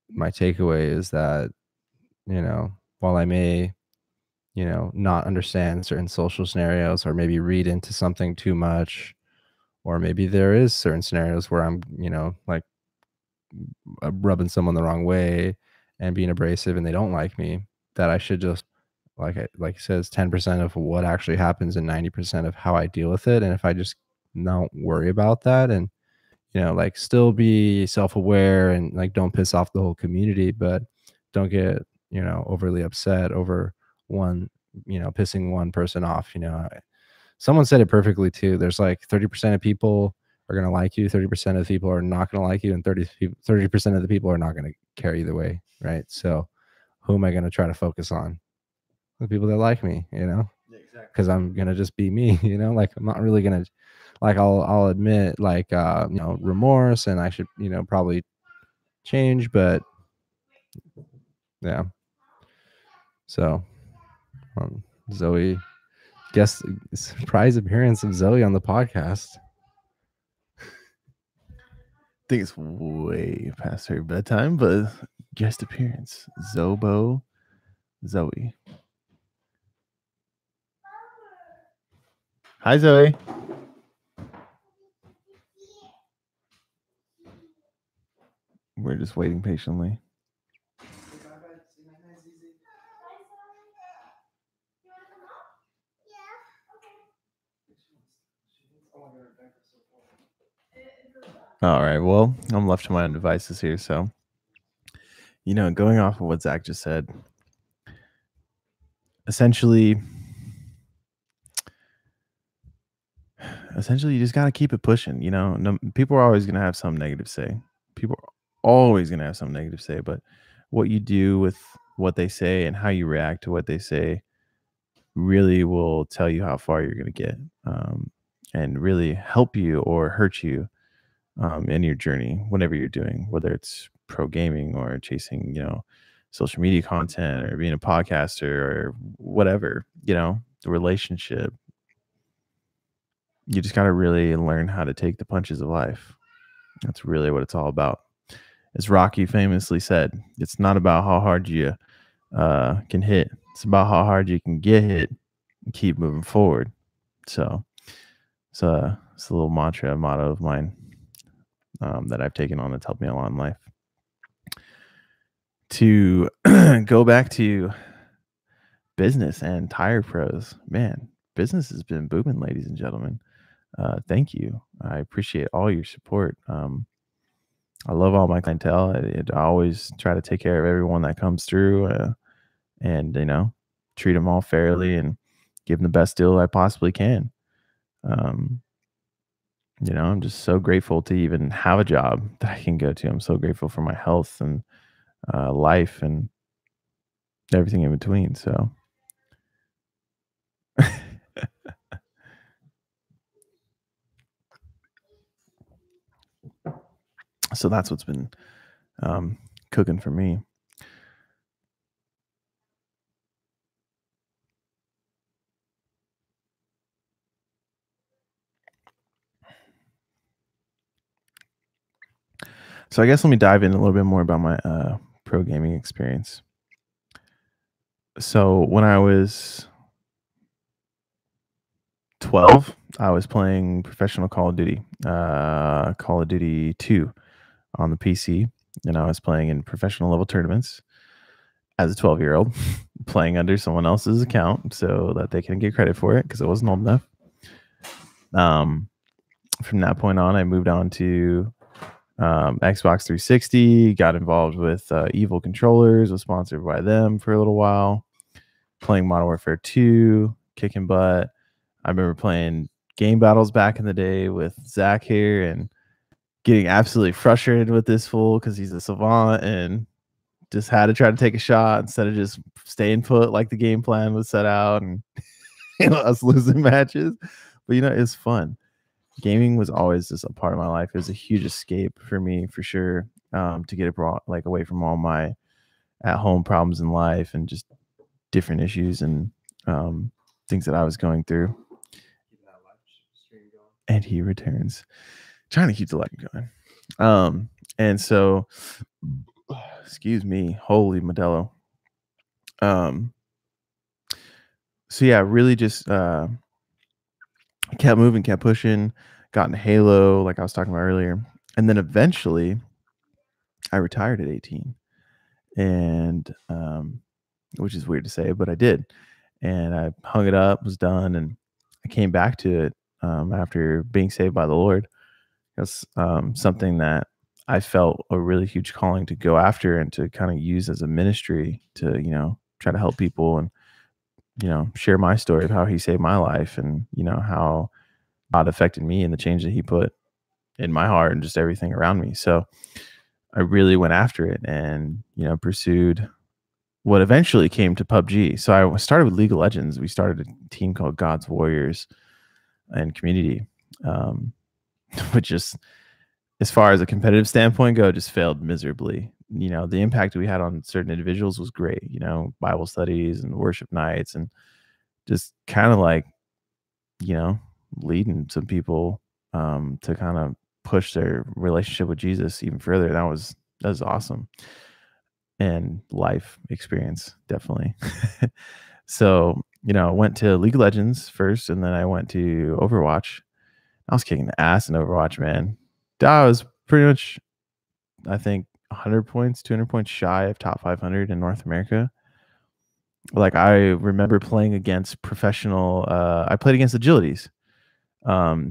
my takeaway is that, while I may not understand certain social scenarios or maybe read into something too much, or maybe there is certain scenarios where I'm, like rubbing someone the wrong way and being abrasive and they don't like me, that I should just like it says 10% of what actually happens and 90% of how I deal with it. And if I just don't worry about that and like still be self-aware and like don't piss off the whole community, but don't get overly upset over one pissing one person off. Someone said it perfectly too. There's like 30% of people are going to like you, 30% of the people are not going to like you, and 30% of the people are not going to care either way, right? So who am I going to try to focus on? The people that like me, because I'm going to just be me, like I'm not really going to, like I'll admit like remorse, and I should probably change, but yeah. So Zoe, guest surprise appearance of Zoe on the podcast. I think it's way past her bedtime, but guest appearance, Zoe. Hi, Zoe. We're just waiting patiently. All right. Well, I'm left to my own devices here. So, going off of what Zach just said, essentially, you just got to keep it pushing. No, people are always going to have some negative say. People are always going to have some negative say. But what you do with what they say and how you react to what they say really will tell you how far you're going to get, and really help you or hurt you in your journey, whatever you're doing, whether it's pro gaming or chasing, social media content or being a podcaster or whatever, the relationship. You just got to really learn how to take the punches of life. That's really what it's all about. As Rocky famously said, it's not about how hard you can hit. It's about how hard you can get hit and keep moving forward. So it's a little motto of mine that I've taken on that's helped me a lot in life. to go back to business and tire pros, man, business has been booming, ladies and gentlemen. Thank you. I appreciate all your support. I love all my clientele. I always try to take care of everyone that comes through, and treat them all fairly and give them the best deal I possibly can. I'm just so grateful to even have a job that I can go to. I'm so grateful for my health and life and everything in between. So so that's what's been cooking for me. So I guess let me dive in a little bit more about my pro gaming experience. So when I was 12, I was playing professional Call of Duty 2 on the PC, and I was playing in professional level tournaments as a 12-year-old, playing under someone else's account so that they can get credit for it because I wasn't old enough. From that point on, I moved on to Xbox 360, got involved with Evil Controllers, was sponsored by them for a little while, playing Modern Warfare 2, kicking butt. I remember playing game battles back in the day with Zach here and getting absolutely frustrated with this fool because he's a savant and just had to try to take a shot instead of just staying put like the game plan was set out, and us losing matches. But it's fun. Gaming was always just a part of my life. It was a huge escape for me, for sure, to get it brought away from all my at-home problems in life and just different issues and things that I was going through. And he returns, trying to keep the light going. And so, excuse me, holy Modelo. So yeah, really just kept moving, kept pushing, got into Halo, like I was talking about earlier. And then eventually I retired at 18. And which is weird to say, but I did. And I hung it up, was done, and I came back to it after being saved by the Lord. That's something that I felt a really huge calling to go after and to kind of use as a ministry to, try to help people and, share my story of how he saved my life and, how God affected me and the change that he put in my heart and just everything around me. So I really went after it and, pursued what eventually came to PUBG. So I started with League of Legends. We started a team called God's Warriors and Community, which just, as far as a competitive standpoint go, just failed miserably. The impact we had on certain individuals was great, Bible studies and worship nights and just kind of like, leading some people to kind of push their relationship with Jesus even further. That was awesome. And life experience, definitely. So, I went to League of Legends first, and then I went to Overwatch. I was kicking the ass in Overwatch, man. I was pretty much, I think, 100 points, 200 points shy of top 500 in North America. Like, I remember playing against professional, I played against Agilities,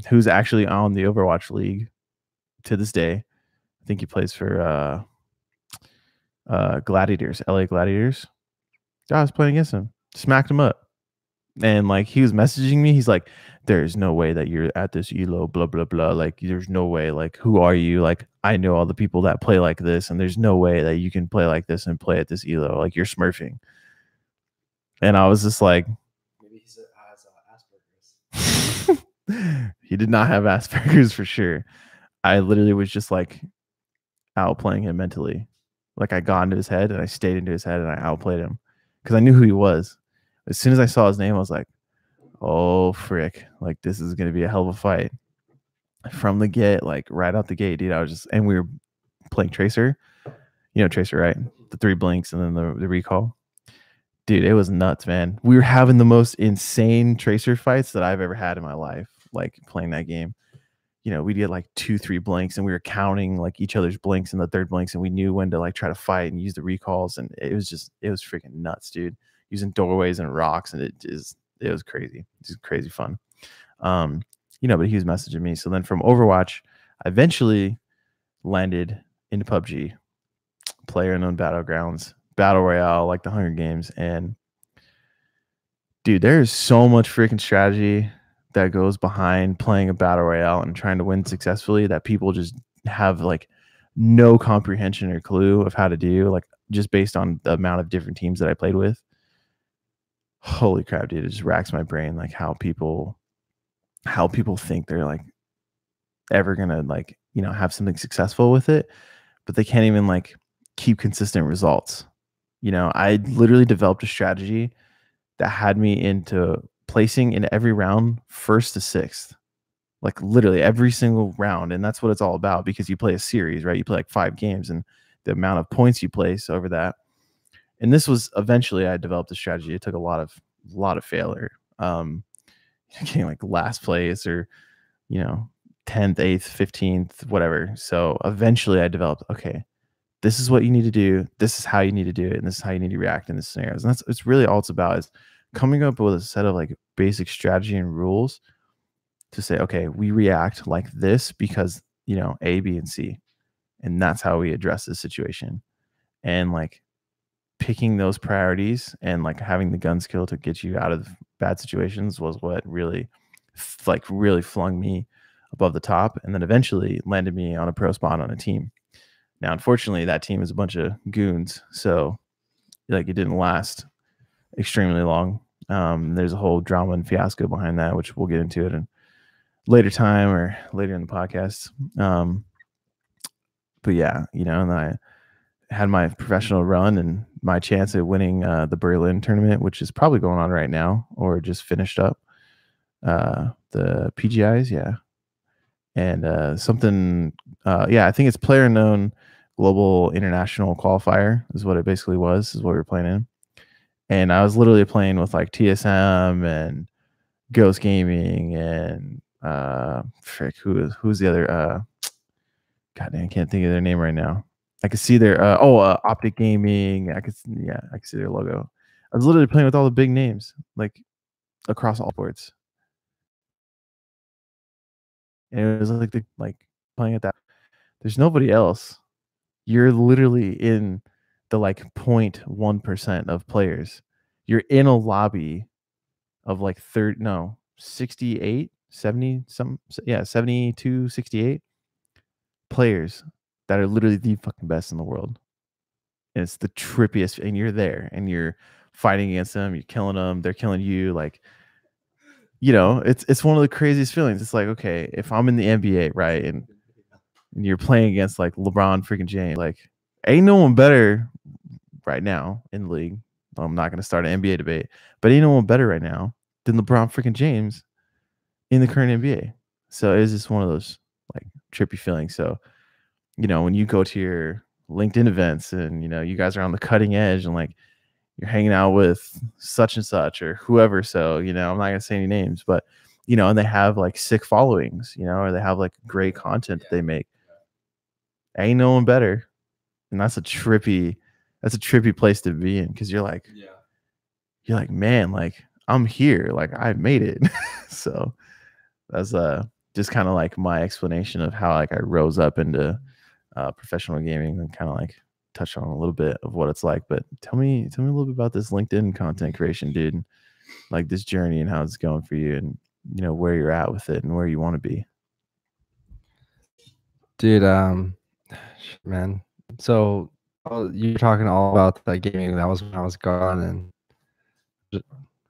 who's actually on the Overwatch League to this day. I think he plays for Gladiators, LA Gladiators. I was playing against him, smacked him up. And like, he was messaging me. He's like, there's no way that you're at this elo, blah, blah, blah. Like, there's no way. Like, who are you? Like, I know all the people that play like this, and there's no way that you can play like this and play at this elo. Like, you're smurfing. And I was just like, maybe he has Asperger's. He did not have Asperger's for sure. I literally was just like outplaying him mentally. Like, I got into his head and I stayed into his head and I outplayed him because I knew who he was. As soon as I saw his name, I was like, oh, frick. Like, this is going to be a hell of a fight. From the get, like, right out the gate, dude. I was just, and we were playing Tracer. You know Tracer, right? The 3 blinks and then the recall. Dude, it was nuts, man. We were having the most insane Tracer fights that I've ever had in my life, like, playing that game. you know, we'd get like 2-3 blinks, and we were counting like each other's blinks and the third blinks, and we knew when to like try to fight and use the recalls, and it was freaking nuts, dude. Using doorways and rocks, and it was crazy. It's just crazy fun. You know, but he was messaging me. So then from Overwatch, I eventually landed into PUBG, PlayerUnknown Battlegrounds, Battle Royale, like the Hunger Games. And dude, there's so much freaking strategy that goes behind playing a Battle Royale and trying to win successfully that people just have like no comprehension or clue of how to do, like just based on the amount of different teams that I played with. Holy crap, dude, it just racks my brain, like how people think they're like ever gonna like, you know, have something successful with it, but they can't even like keep consistent results. You know, I literally developed a strategy that had me into placing in every round 1st to 6th, like literally every single round. And that's what it's all about, because you play a series, right? You play like 5 games, and the amount of points you place over that. And this was eventually, I developed a strategy. It took a lot of failure, getting like last place, or, you know, 10th, 8th, 15th, whatever. So eventually I developed, okay, this is what you need to do. This is how you need to do it. And this is how you need to react in the scenarios. And it's really all it's about, is coming up with a set of like basic strategy and rules to say, okay, we react like this because, you know, A, B, and C. And that's how we address this situation. And like picking those priorities and like having the gun skill to get you out of bad situations was what really flung me above the top, and then eventually landed me on a pro spot on a team. Now, unfortunately, that team is a bunch of goons, so like it didn't last extremely long. There's a whole drama and fiasco behind that, which we'll get into it in later time or later in the podcast. But yeah, you know, and I had my professional run and my chance at winning the Berlin tournament, which is probably going on right now or just finished up. The PGIs, yeah. And something, I think it's PlayerUnknown Global International Qualifier is what it basically was, is what we were playing in. And I was literally playing with like TSM and Ghost Gaming and who's the other God damn, I can't think of their name right now. I could see their Optic Gaming. I could see their logo. I was literally playing with all the big names, like across all boards. And it was like playing at that. There's nobody else. You're literally in the like 0.1% of players. You're in a lobby of like 68, 70, 72, 68 players that are literally the fucking best in the world. And it's the trippiest, and you're there and you're fighting against them, you're killing them, they're killing you. Like, you know, it's one of the craziest feelings. It's like, okay, if I'm in the NBA, right, and you're playing against like LeBron freaking James, like ain't no one better right now in the league. I'm not gonna start an NBA debate, but ain't no one better right now than LeBron freaking James in the current NBA. So it's just one of those like trippy feelings. So, you know, when you go to your LinkedIn events and, you know, you guys are on the cutting edge and like you're hanging out with such and such or whoever. So, you know, I'm not going to say any names, but, you know, and they have like sick followings, you know, or they have like great content that they make. Ain't no one better. And that's a trippy place to be in, because you're like, man, like I'm here, like I made it. So that's just kind of like my explanation of how like I rose up into professional gaming, and kind of like touch on a little bit of what it's like. But tell me a little bit about this LinkedIn content creation, dude, like this journey and how it's going for you, and you know where you're at with it and where you want to be. Dude, man. So you're talking all about that gaming. That was when I was gone, and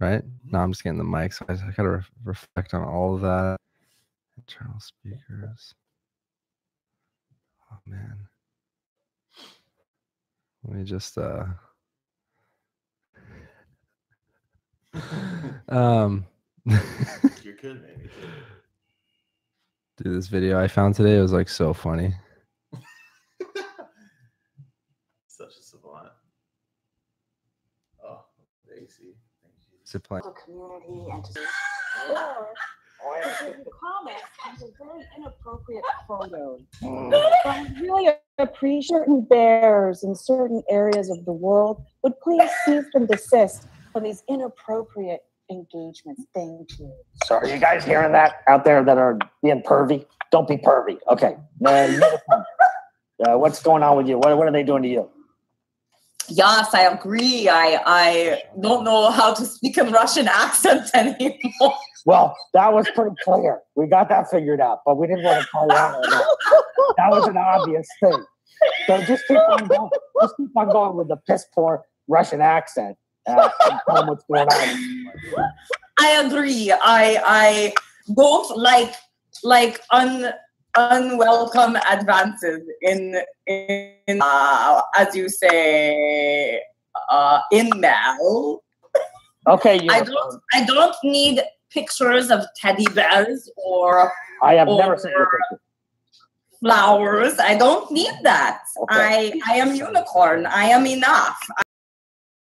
right now I'm just getting the mic, so I gotta reflect on all of that. Internal speakers. Oh man. Let me just You're good, man. Dude, this video I found today was like so funny. Such a savant. Oh, AC. To play. Community and Comments on a very inappropriate photos. But I really appreciate certain bears in certain areas of the world would please cease and desist from these inappropriate engagements. Thank you. So are you guys hearing that out there that are being pervy? Don't be pervy. Okay. What's going on with you? What are they doing to you? Yes, I agree. I don't know how to speak in Russian accent anymore. Well, that was pretty clear. We got that figured out, but we didn't want to call you out on that. That was an obvious thing. So just keep on going. Just keep on going with the piss poor Russian accent. And tell them what's going on. I agree. I don't like unwelcome advances in as you say email. Okay, I don't need pictures of teddy bears or I have never seen your picture. Flowers. I don't need that. Okay. I am unicorn. I am enough.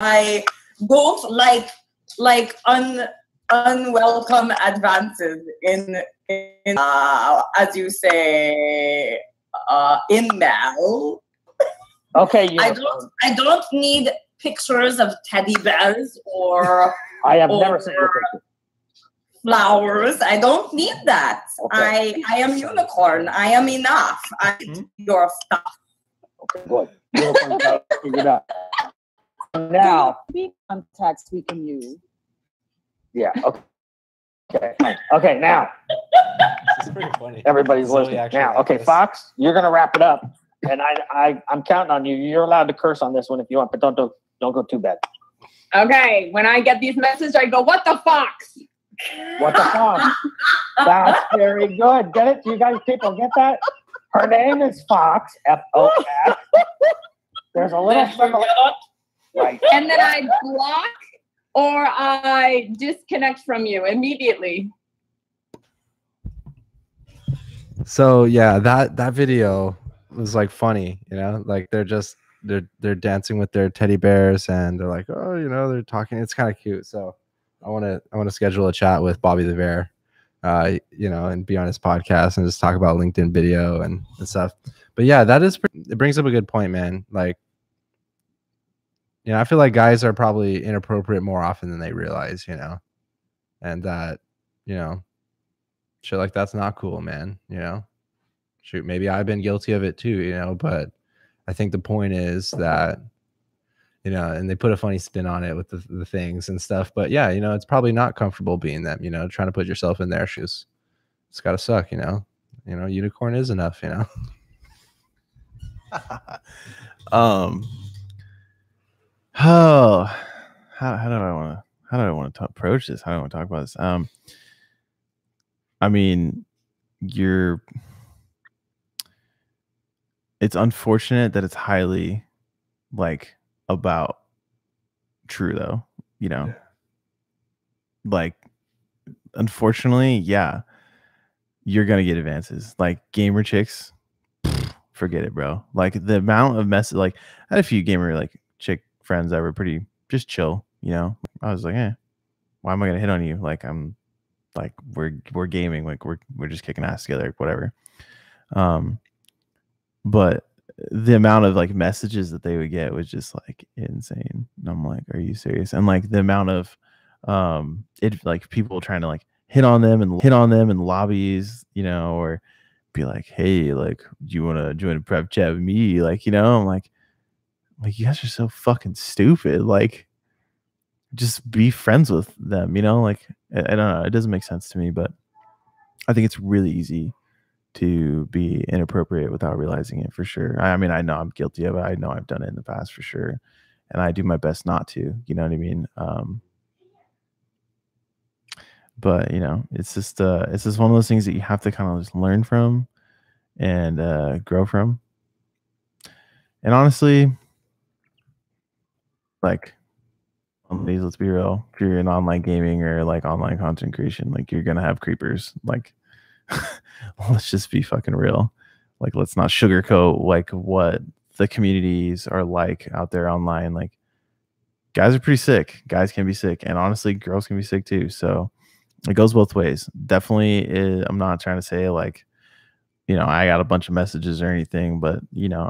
I don't like unwelcome advances in as you say email. Okay, I don't need pictures of teddy bears or I have never seen your picture. Flowers. I don't need that. Okay. I am unicorn. I am enough. I need your stuff. Okay, good. Unicorn figured out. Now, context we can use. Yeah. Okay. Now, This is pretty funny. Everybody's listening. Now, okay, Fox, you're gonna wrap it up, and I'm counting on you. You're allowed to curse on this one if you want, but don't go too bad. Okay. When I get these messages, I go, "What the fox?" What the fuck? That's very good. Get it? You guys, people, get that? Her name is Fox. F-O-X. There's a little similar. Right. And then I block or I disconnect from you immediately. So yeah, that video was like funny, you know, like they're dancing with their teddy bears and they're like, oh, you know, they're talking. It's kind of cute. So I want to schedule a chat with Bobby the Bear, you know, and be on his podcast and just talk about LinkedIn video and stuff. But yeah, it brings up a good point, man. Like, you know, I feel like guys are probably inappropriate more often than they realize, you know, and that, you know, shit like that's not cool, man. You know, shoot, maybe I've been guilty of it too, you know, but I think the point is that, you know, and they put a funny spin on it with the things and stuff. But yeah, you know, it's probably not comfortable being them, you know, trying to put yourself in their shoes. It's got to suck, you know, unicorn is enough, you know. How do I want to approach this? How do I want to talk about this? I mean, it's unfortunate that it's highly like about true though, you know. Like unfortunately, yeah, you're gonna get advances. Like gamer chicks, forget it, bro. Like the amount of mess, like I had a few gamer like chick friends that were pretty just chill, you know. I was like, why am I gonna hit on you? Like I'm like we're gaming, like we're just kicking ass together, like, whatever. But the amount of like messages that they would get was just like insane. And I'm like, are you serious? And like the amount of it like people trying to like hit on them in lobbies, you know, or be like, hey, like, do you want to join a prep chat with me? Like, you know, I'm like you guys are so fucking stupid. Like, just be friends with them, you know? Like, I don't know. It doesn't make sense to me, but I think it's really easy to be inappropriate without realizing it, for sure. I mean, I know I'm guilty of it. I know I've done it in the past, for sure. And I do my best not to, you know what I mean? But, you know, it's just one of those things that you have to kind of just learn from and grow from. And honestly, like, let's be real, if you're in online gaming or like online content creation, like you're gonna have creepers. Like, let's just be fucking real. Like, let's not sugarcoat like what the communities are like out there online. Like, guys are pretty sick. Guys can be sick, and honestly, girls can be sick too. So it goes both ways. Definitely, I'm not trying to say like, I got a bunch of messages or anything, but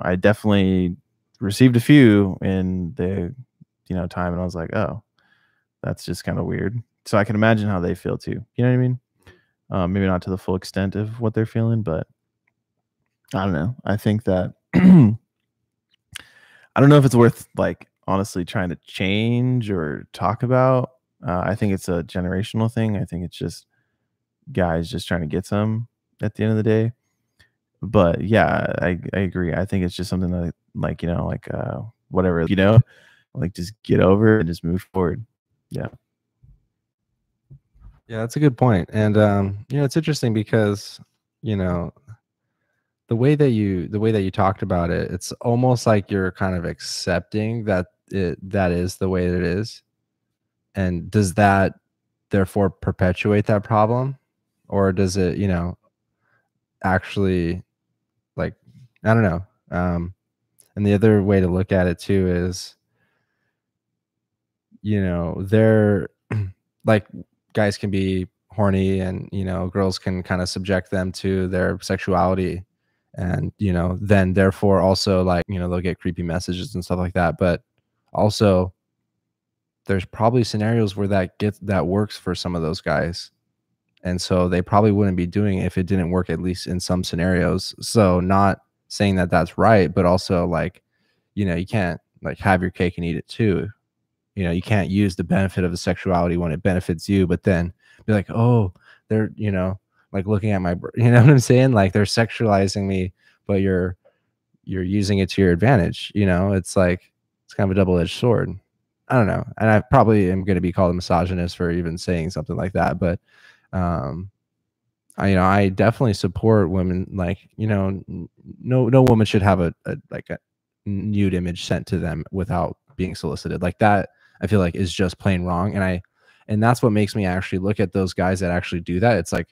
I definitely received a few in the time, and I was like, oh, that's just kind of weird. So I can imagine how they feel too. You know what I mean? Maybe not to the full extent of what they're feeling, but I don't know. I think that I don't know if it's worth like honestly trying to change or talk about. I think it's a generational thing. I think it's just guys just trying to get some at the end of the day. But yeah, I agree. I think it's just something that like, whatever, like just get over it and just move forward. Yeah. Yeah, that's a good point. And it's interesting because, the way that you talked about it, it's almost like you're kind of accepting that that is the way that it is. And does that therefore perpetuate that problem? Or does it, actually, like, I don't know. And the other way to look at it too is, they're like, guys can be horny, and girls can kind of subject them to their sexuality, and then therefore also, like, they'll get creepy messages and stuff like that. But also there's probably scenarios where that works for some of those guys, and so they probably wouldn't be doing it if it didn't work, at least in some scenarios. So not saying that that's right, but also, like, you can't like have your cake and eat it too. You can't use the benefit of the sexuality when it benefits you, but then be like, oh, they're, like looking at my, you know what I'm saying? Like, they're sexualizing me, but you're using it to your advantage. It's like, it's kind of a double-edged sword. I don't know. And I probably am going to be called a misogynist for even saying something like that. But, I definitely support women. Like, no woman should have a nude image sent to them without being solicited. Like that, I feel like is just plain wrong. And that's what makes me actually look at those guys that actually do that. It's like,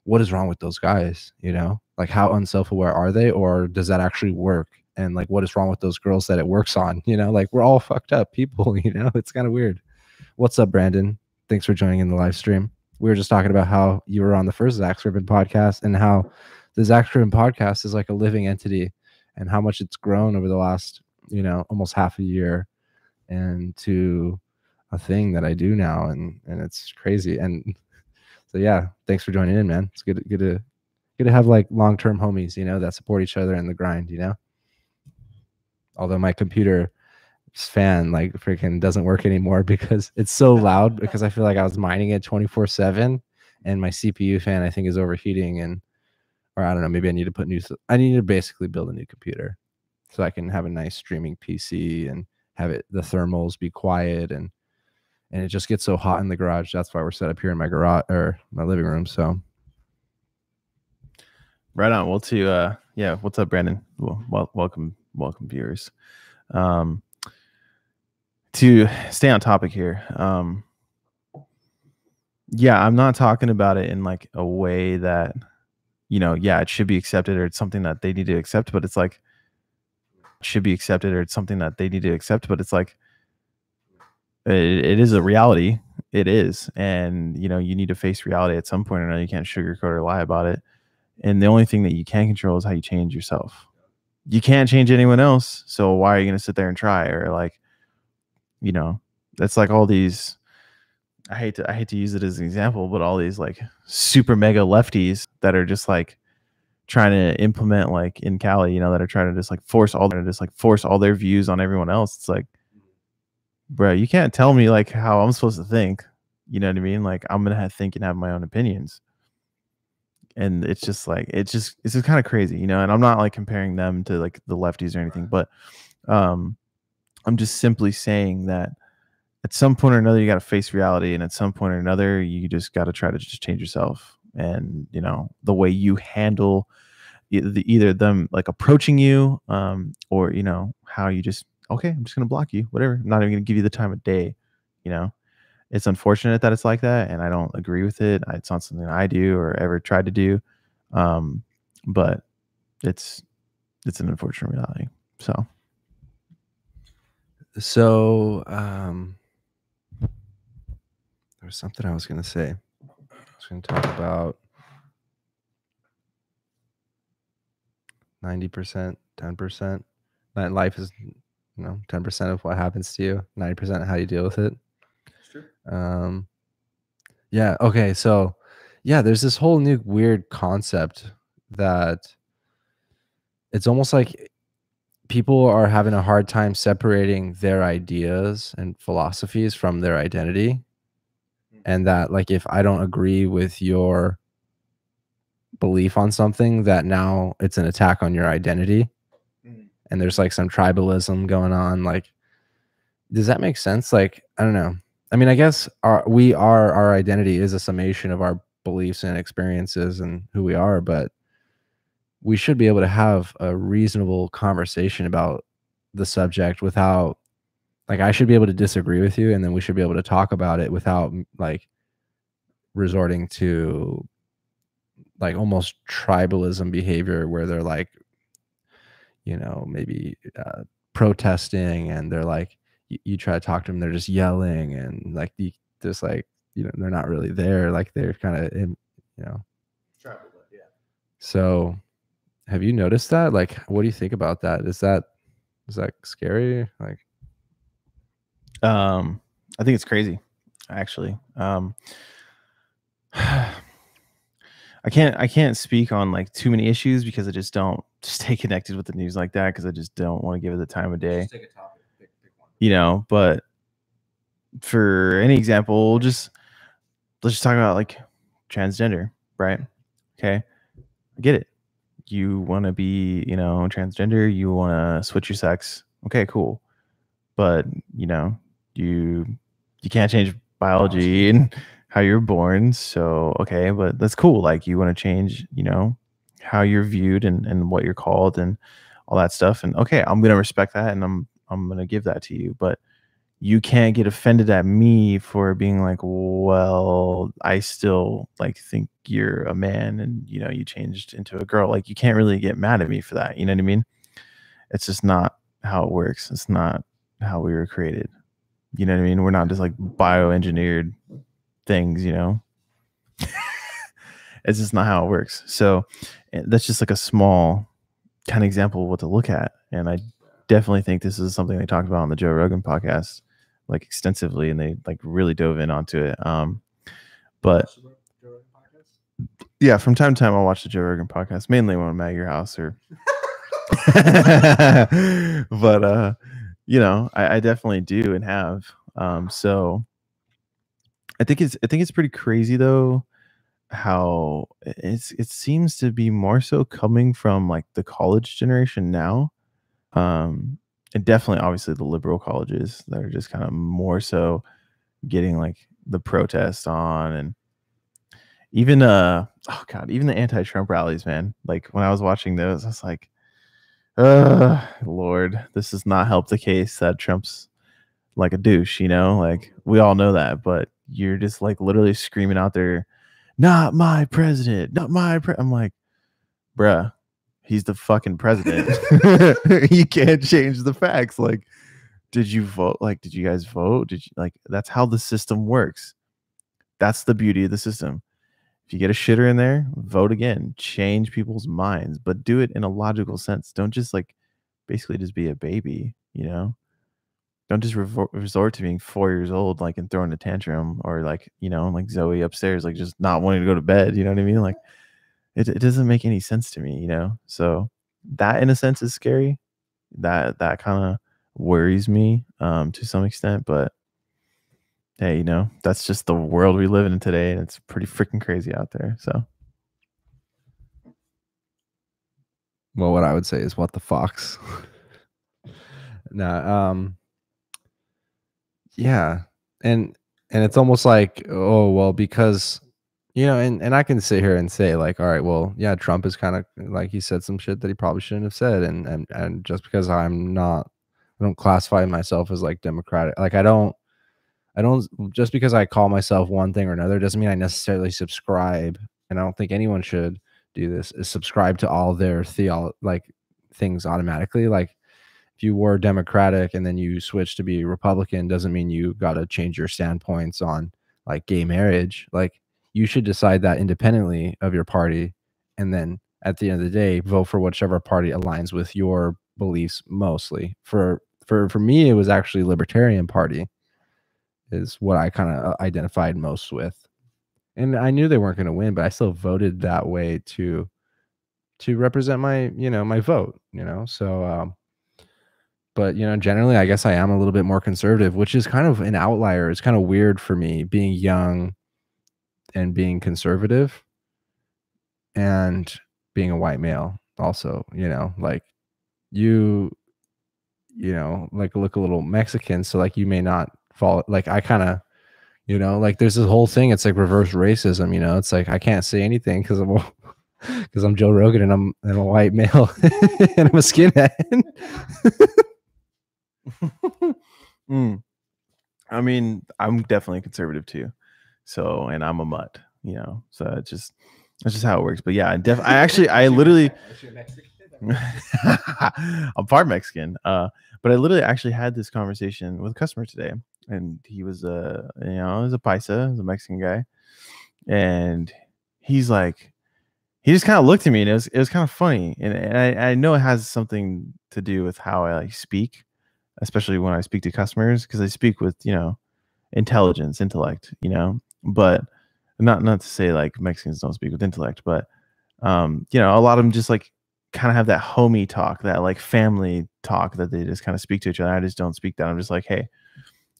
what is wrong with those guys? Like, how unself-aware are they, or does that actually work? And like, what is wrong with those girls that it works on? Like, we're all fucked up people. It's kind of weird. What's up, Brandon? Thanks for joining in the live stream. We were just talking about how you were on the first Zack Scriven podcast, and how the Zack Scriven podcast is like a living entity, and how much it's grown over the last, almost half a year, and to a thing that I do now. And it's crazy. And so, yeah, thanks for joining in, man. It's good to have like long-term homies, that support each other in the grind, although my computer fan like freaking doesn't work anymore because it's so loud, because I feel like I was mining it 24/7, and my CPU fan I think is overheating, or I don't know, maybe I need to basically build a new computer so I can have a nice streaming PC and have the thermals be quiet, and it just gets so hot in the garage. That's why we're set up here in my garage, or my living room. So right on. Well, yeah, what's up, Brandon? Well, welcome viewers. To stay on topic here, yeah, I'm not talking about it in like a way that, yeah, it should be accepted, or it's something that they need to accept, but it's like, it is a reality. It is. And, you need to face reality at some point or another. You can't sugarcoat or lie about it. And the only thing that you can control is how you change yourself. You can't change anyone else. So why are you going to sit there and try? Or like, that's like all these, I hate to use it as an example, but all these like super mega lefties that are just like trying to implement, like in Cali, that are trying to just like force all their views on everyone else. It's like, bro, you can't tell me like how I'm supposed to think. You know what I mean? Like, I'm gonna think and have my own opinions. And it's just like, it's just kind of crazy, and I'm not like comparing them to like the lefties or anything, but I'm just simply saying that at some point or another, you got to face reality. And at some point or another, you just got to try to just change yourself. And, the way you handle either them like approaching you, or, how you just, okay, I'm just going to block you, whatever. I'm not even going to give you the time of day. It's unfortunate that it's like that. And I don't agree with it. It's not something I do or ever tried to do. But it's an unfortunate reality. So there was something I was going to say. Just gonna talk about 90%, 10%. That life is, 10% of what happens to you, 90% how you deal with it. It's true. Yeah. Okay. So, yeah, there's this whole new weird concept that it's almost like people are having a hard time separating their ideas and philosophies from their identity. And that, like, if I don't agree with your belief on something, that now it's an attack on your identity. And there's like some tribalism going on. Like, does that make sense? Like, I don't know. I mean, I guess our identity is a summation of our beliefs and experiences and who we are, but we should be able to have a reasonable conversation about the subject without, like, I should be able to disagree with you, and then we should be able to talk about it without like resorting to like almost tribalism behavior where they're like, maybe protesting, and they're like, you try to talk to them, they're just yelling, and like just like, they're not really there, like they're kind of in, Tribal, yeah. So have you noticed that? Like, what do you think about that? Is that scary? Like, I think it's crazy, actually. I can't speak on like too many issues because I just don't stay connected with the news like that, because I just don't want to give it the time of day. Just take a topic, pick one. But for any example, let's just talk about like transgender, right? Okay, I get it. You want to be, transgender. You want to switch your sex. Okay, cool. But you can't change biology and how you're born. So okay, but that's cool. Like, you want to change, how you're viewed and what you're called and all that stuff. And okay, I'm gonna respect that, and I'm gonna give that to you. But you can't get offended at me for being like, well, I still like think you're a man and you changed into a girl. Like, you can't really get mad at me for that. You know what I mean? It's just not how it works. It's not how we were created. You know what I mean? We're not just like bioengineered things, It's just not how it works. So that's just like a small kind of example of what to look at. And I definitely think this is something they talked about on the Joe Rogan podcast, like extensively, and they like really dove in onto it. But yeah, from time to time I'll watch the Joe Rogan podcast, mainly when I'm at your house or but I definitely do and have. So I think it's pretty crazy though how it seems to be more so coming from like the college generation now. And definitely obviously the liberal colleges that are just kind of more so getting like the protest on, and even even the anti-Trump rallies, man. Like, when I was watching those, I was like, Lord, this does not help the case that Trump's like a douche, like we all know that, but you're just like literally screaming out there, not my president, not my I'm like, bruh, he's the fucking president. You can't change the facts. Like, did you vote? Like, did you guys vote? Did you, like, that's how the system works. That's the beauty of the system. If you get a shitter in there, vote again, change people's minds, but do it in a logical sense. Don't just like basically just be a baby, Don't just resort to being 4 years old, like, and throwing a tantrum, or like, like Zoe upstairs, like just not wanting to go to bed. You know what I mean? Like, it doesn't make any sense to me, So that in a sense is scary. That kind of worries me to some extent, but hey, that's just the world we live in today, and it's pretty freaking crazy out there. So, well, what I would say is, what the fox? Yeah, and it's almost like, oh well, because and I can sit here and say like, all right, well, yeah, Trump is kind of like, he said some shit that he probably shouldn't have said, and just because I don't classify myself as like Democratic, like I don't just because I call myself one thing or another doesn't mean I necessarily subscribe, and I don't think anyone should do this, is subscribe to all their things automatically. Like, if you were Democratic and then you switch to be Republican, doesn't mean you got to change your standpoints on like gay marriage. Like, you should decide that independently of your party, and then at the end of the day, vote for whichever party aligns with your beliefs mostly. For me, it was actually Libertarian Party is what I kind of identified most with. And I knew they weren't going to win, but I still voted that way to represent my, my vote, So but generally I guess I am a little bit more conservative, which is kind of an outlier. It's kind of weird for me being young and being conservative and being a white male also, like like look a little Mexican, so like you may not fall, like I kind of, like there's this whole thing, it's like reverse racism, it's like I can't say anything because I'm Joe Rogan and I'm a white male and I'm a skinhead. I mean, I'm definitely conservative too. So, and I'm a mutt, so that's just how it works. But yeah, I literally, I'm part Mexican. But I literally actually had this conversation with a customer today, and he was a paisa, he's a Mexican guy, and he's like, he just kind of looked at me, and it was kind of funny, and I know it has something to do with how I like speak, especially when I speak to customers, because I speak with intelligence, intellect, but not to say like Mexicans don't speak with intellect, but a lot of them just like kind of have that homie talk, that like family talk that they just kind of speak to each other. I just don't speak that. I'm just like, hey,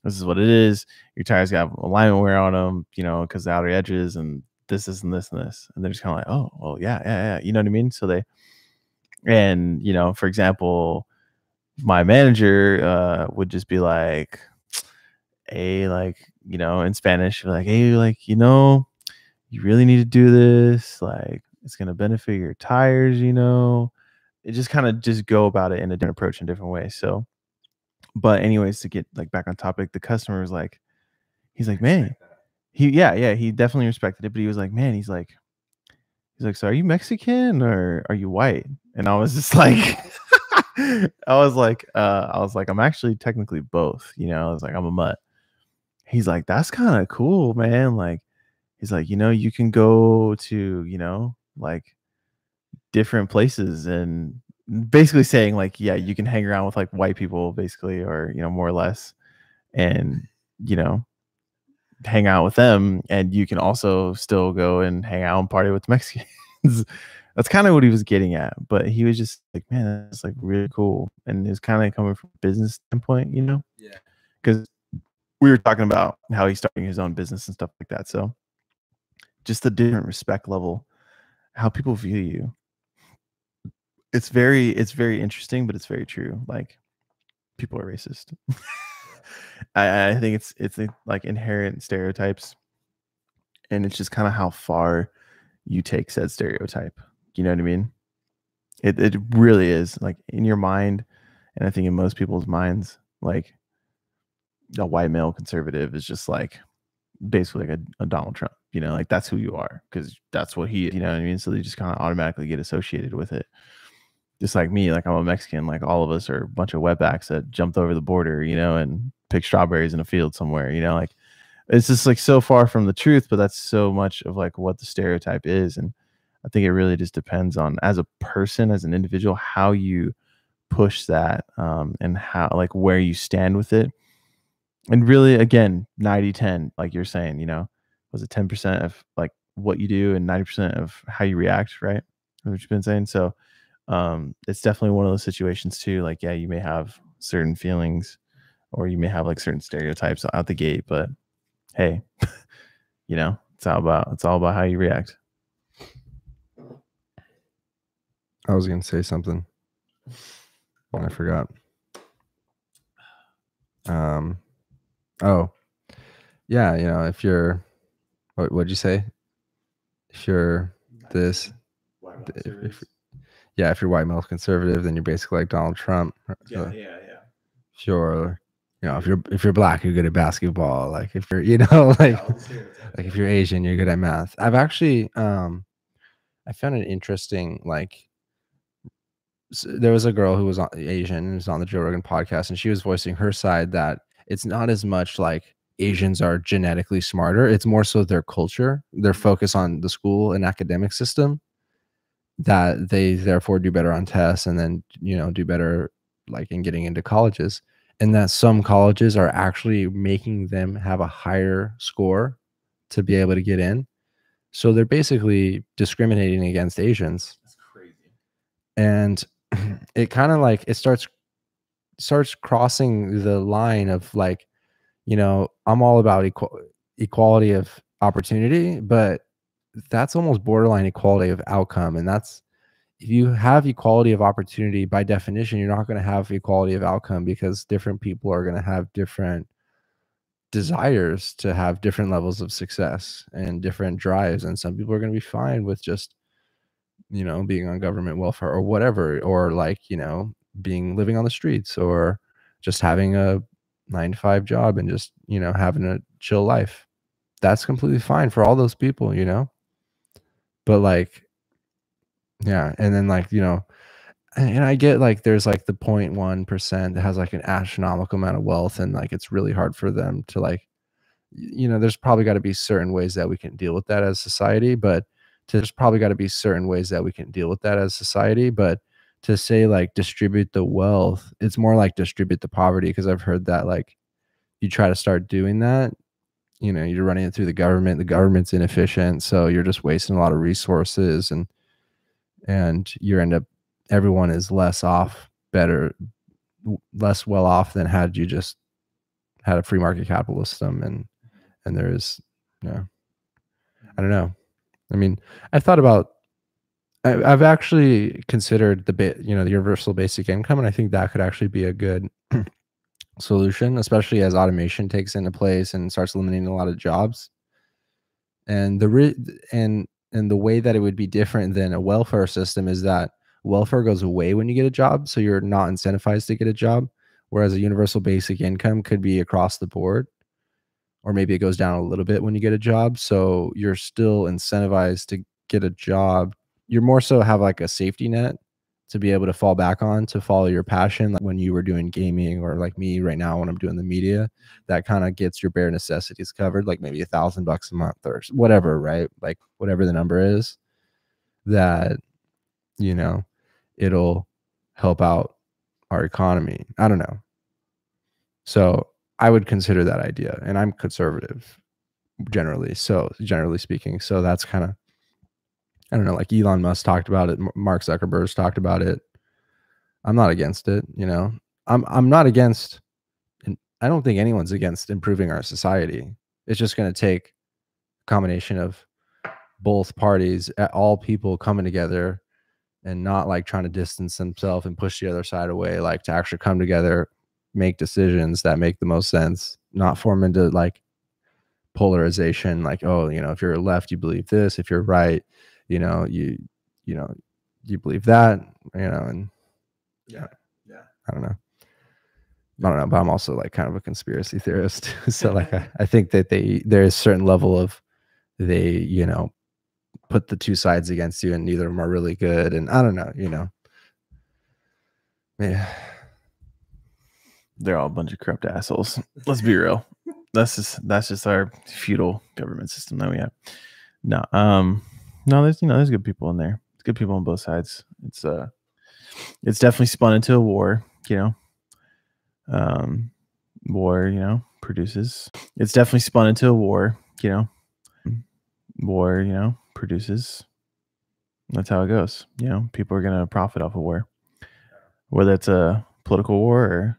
this is what it is. Your tires got alignment wear on them, because the outer edges and this and this and this. And they're just kind of like, oh, well, yeah. You know what I mean? So for example, my manager would just be like, hey, like, in Spanish, like, hey, like, you really need to do this. Like, it's going to benefit your tires, it just kind of just go about it in a different approach in different ways. So, but anyways, to get like back on topic, the customer was like, he's like, man, he definitely respected it. But he was like, man, he's like, so are you Mexican or are you white? And I was just like, I was like, I'm actually technically both, I was like, I'm a mutt. He's like, that's kind of cool, man. Like, he's like, you can go to, like different places, and basically saying like, yeah, you can hang around with like white people basically, or, more or less, and, hang out with them. And you can also still go and hang out and party with Mexicans. That's kind of what he was getting at. But he was just like, man, that's like really cool. And it's kind of coming from a business standpoint, Yeah. Because we were talking about how he's starting his own business and stuff like that. So just the different respect level, how people view you. It's very interesting, but it's very true. Like, people are racist. I think it's like inherent stereotypes, and it's just kind of how far you take said stereotype. You know what I mean? It really is, like, in your mind, and I think in most people's minds, like a white male conservative is just like basically like a Donald Trump. Like that's who you are, because that's what he is. You know what I mean? So they just kind of automatically get associated with it. Just like me, like I'm a Mexican, like all of us are a bunch of wetbacks that jumped over the border, and picked strawberries in a field somewhere, like it's just like so far from the truth, but that's so much of like what the stereotype is. And I think it really just depends on, as a person, as an individual, how you push that, and how, like, where you stand with it. And really, again, 90-10, like you're saying, was it 10% of like what you do and 90% of how you react, right? What you've been saying. So it's definitely one of those situations too. Like, yeah, you may have certain feelings, or you may have like certain stereotypes out the gate, but hey, it's all about how you react. I was gonna say something, and I forgot. Oh, yeah, if you're, what'd you say? If you're this, if you're white male conservative, then you're basically like Donald Trump. Yeah. If you're, if you're black, you're good at basketball. Like if you're, like if you're Asian, you're good at math. I've actually, I found it interesting. Like, there was a girl who was Asian, who was on the Joe Rogan podcast, and she was voicing her side that it's not as much like Asians are genetically smarter. It's more so their culture, their focus on the school and academic system, that they therefore do better on tests and then, you know, do better like in getting into colleges. And that some colleges are actually making them have a higher score to be able to get in. So they're basically discriminating against Asians. That's crazy. And it kind of like it starts crossing the line of like, you know, I'm all about equality of opportunity, but that's almost borderline equality of outcome. And that's, if you have equality of opportunity, by definition, you're not going to have equality of outcome, because different people are going to have different desires to have different levels of success and different drives. And some people are going to be fine with just, you know, being on government welfare or whatever, or like, you know, living on the streets, or just having a 9 to 5 job and just, you know, having a chill life. That's completely fine for all those people, you know. But like, yeah, and then like, you know, and I get like there's like the 0.1% that has like an astronomical amount of wealth, and like it's really hard for them to like, you know, there's probably got to be certain ways that we can deal with that as society, but there's probably got to be certain ways that we can deal with that as society. But to say like distribute the wealth, it's more like distribute the poverty, because I've heard that like you try to start doing that, you know, you're running it through the government's inefficient, so you're just wasting a lot of resources, and you end up, everyone is less well off than had you just had a free market capitalist system. And there's, you know, I don't know. I mean, I've actually considered the universal basic income, and I think that could actually be a good solution, especially as automation takes into place and starts eliminating a lot of jobs. And the way that it would be different than a welfare system is that welfare goes away when you get a job, so you're not incentivized to get a job, whereas a universal basic income could be across the board, or maybe it goes down a little bit when you get a job, so you're still incentivized to get a job. You're more so have like a safety net to be able to fall back on to follow your passion, like when you were doing gaming, or like me right now when I'm doing the media, that kind of gets your bare necessities covered, like maybe $1,000 a month or whatever, right? Like whatever the number is, that, you know, it'll help out our economy. I don't know. So I would consider that idea, and I'm conservative generally speaking. So that's kind of, I don't know, like Elon Musk talked about it, Mark Zuckerberg's talked about it. I'm not against it, you know. I'm not against, and I don't think anyone's against improving our society. It's just going to take a combination of both parties, all people coming together and not like trying to distance themselves and push the other side away, like to actually come together, make decisions that make the most sense, not form into like polarization, like, oh, you know, if you're left, you believe this, if you're right, you know, you believe that, you know. And Yeah. I don't know, but I'm also like kind of a conspiracy theorist. So like I think that there is a certain level of, they, you know, put the two sides against you and neither of them are really good, and I don't know, you know. Yeah, They're all a bunch of corrupt assholes. Let's be real. That's just our feudal government system that we have. No, there's good people in there. It's good people on both sides. It's definitely spun into a war, you know. War, you know, produces. It's definitely spun into a war, you know. War, you know, produces. That's how it goes. You know, people are gonna profit off of war, whether it's a political war or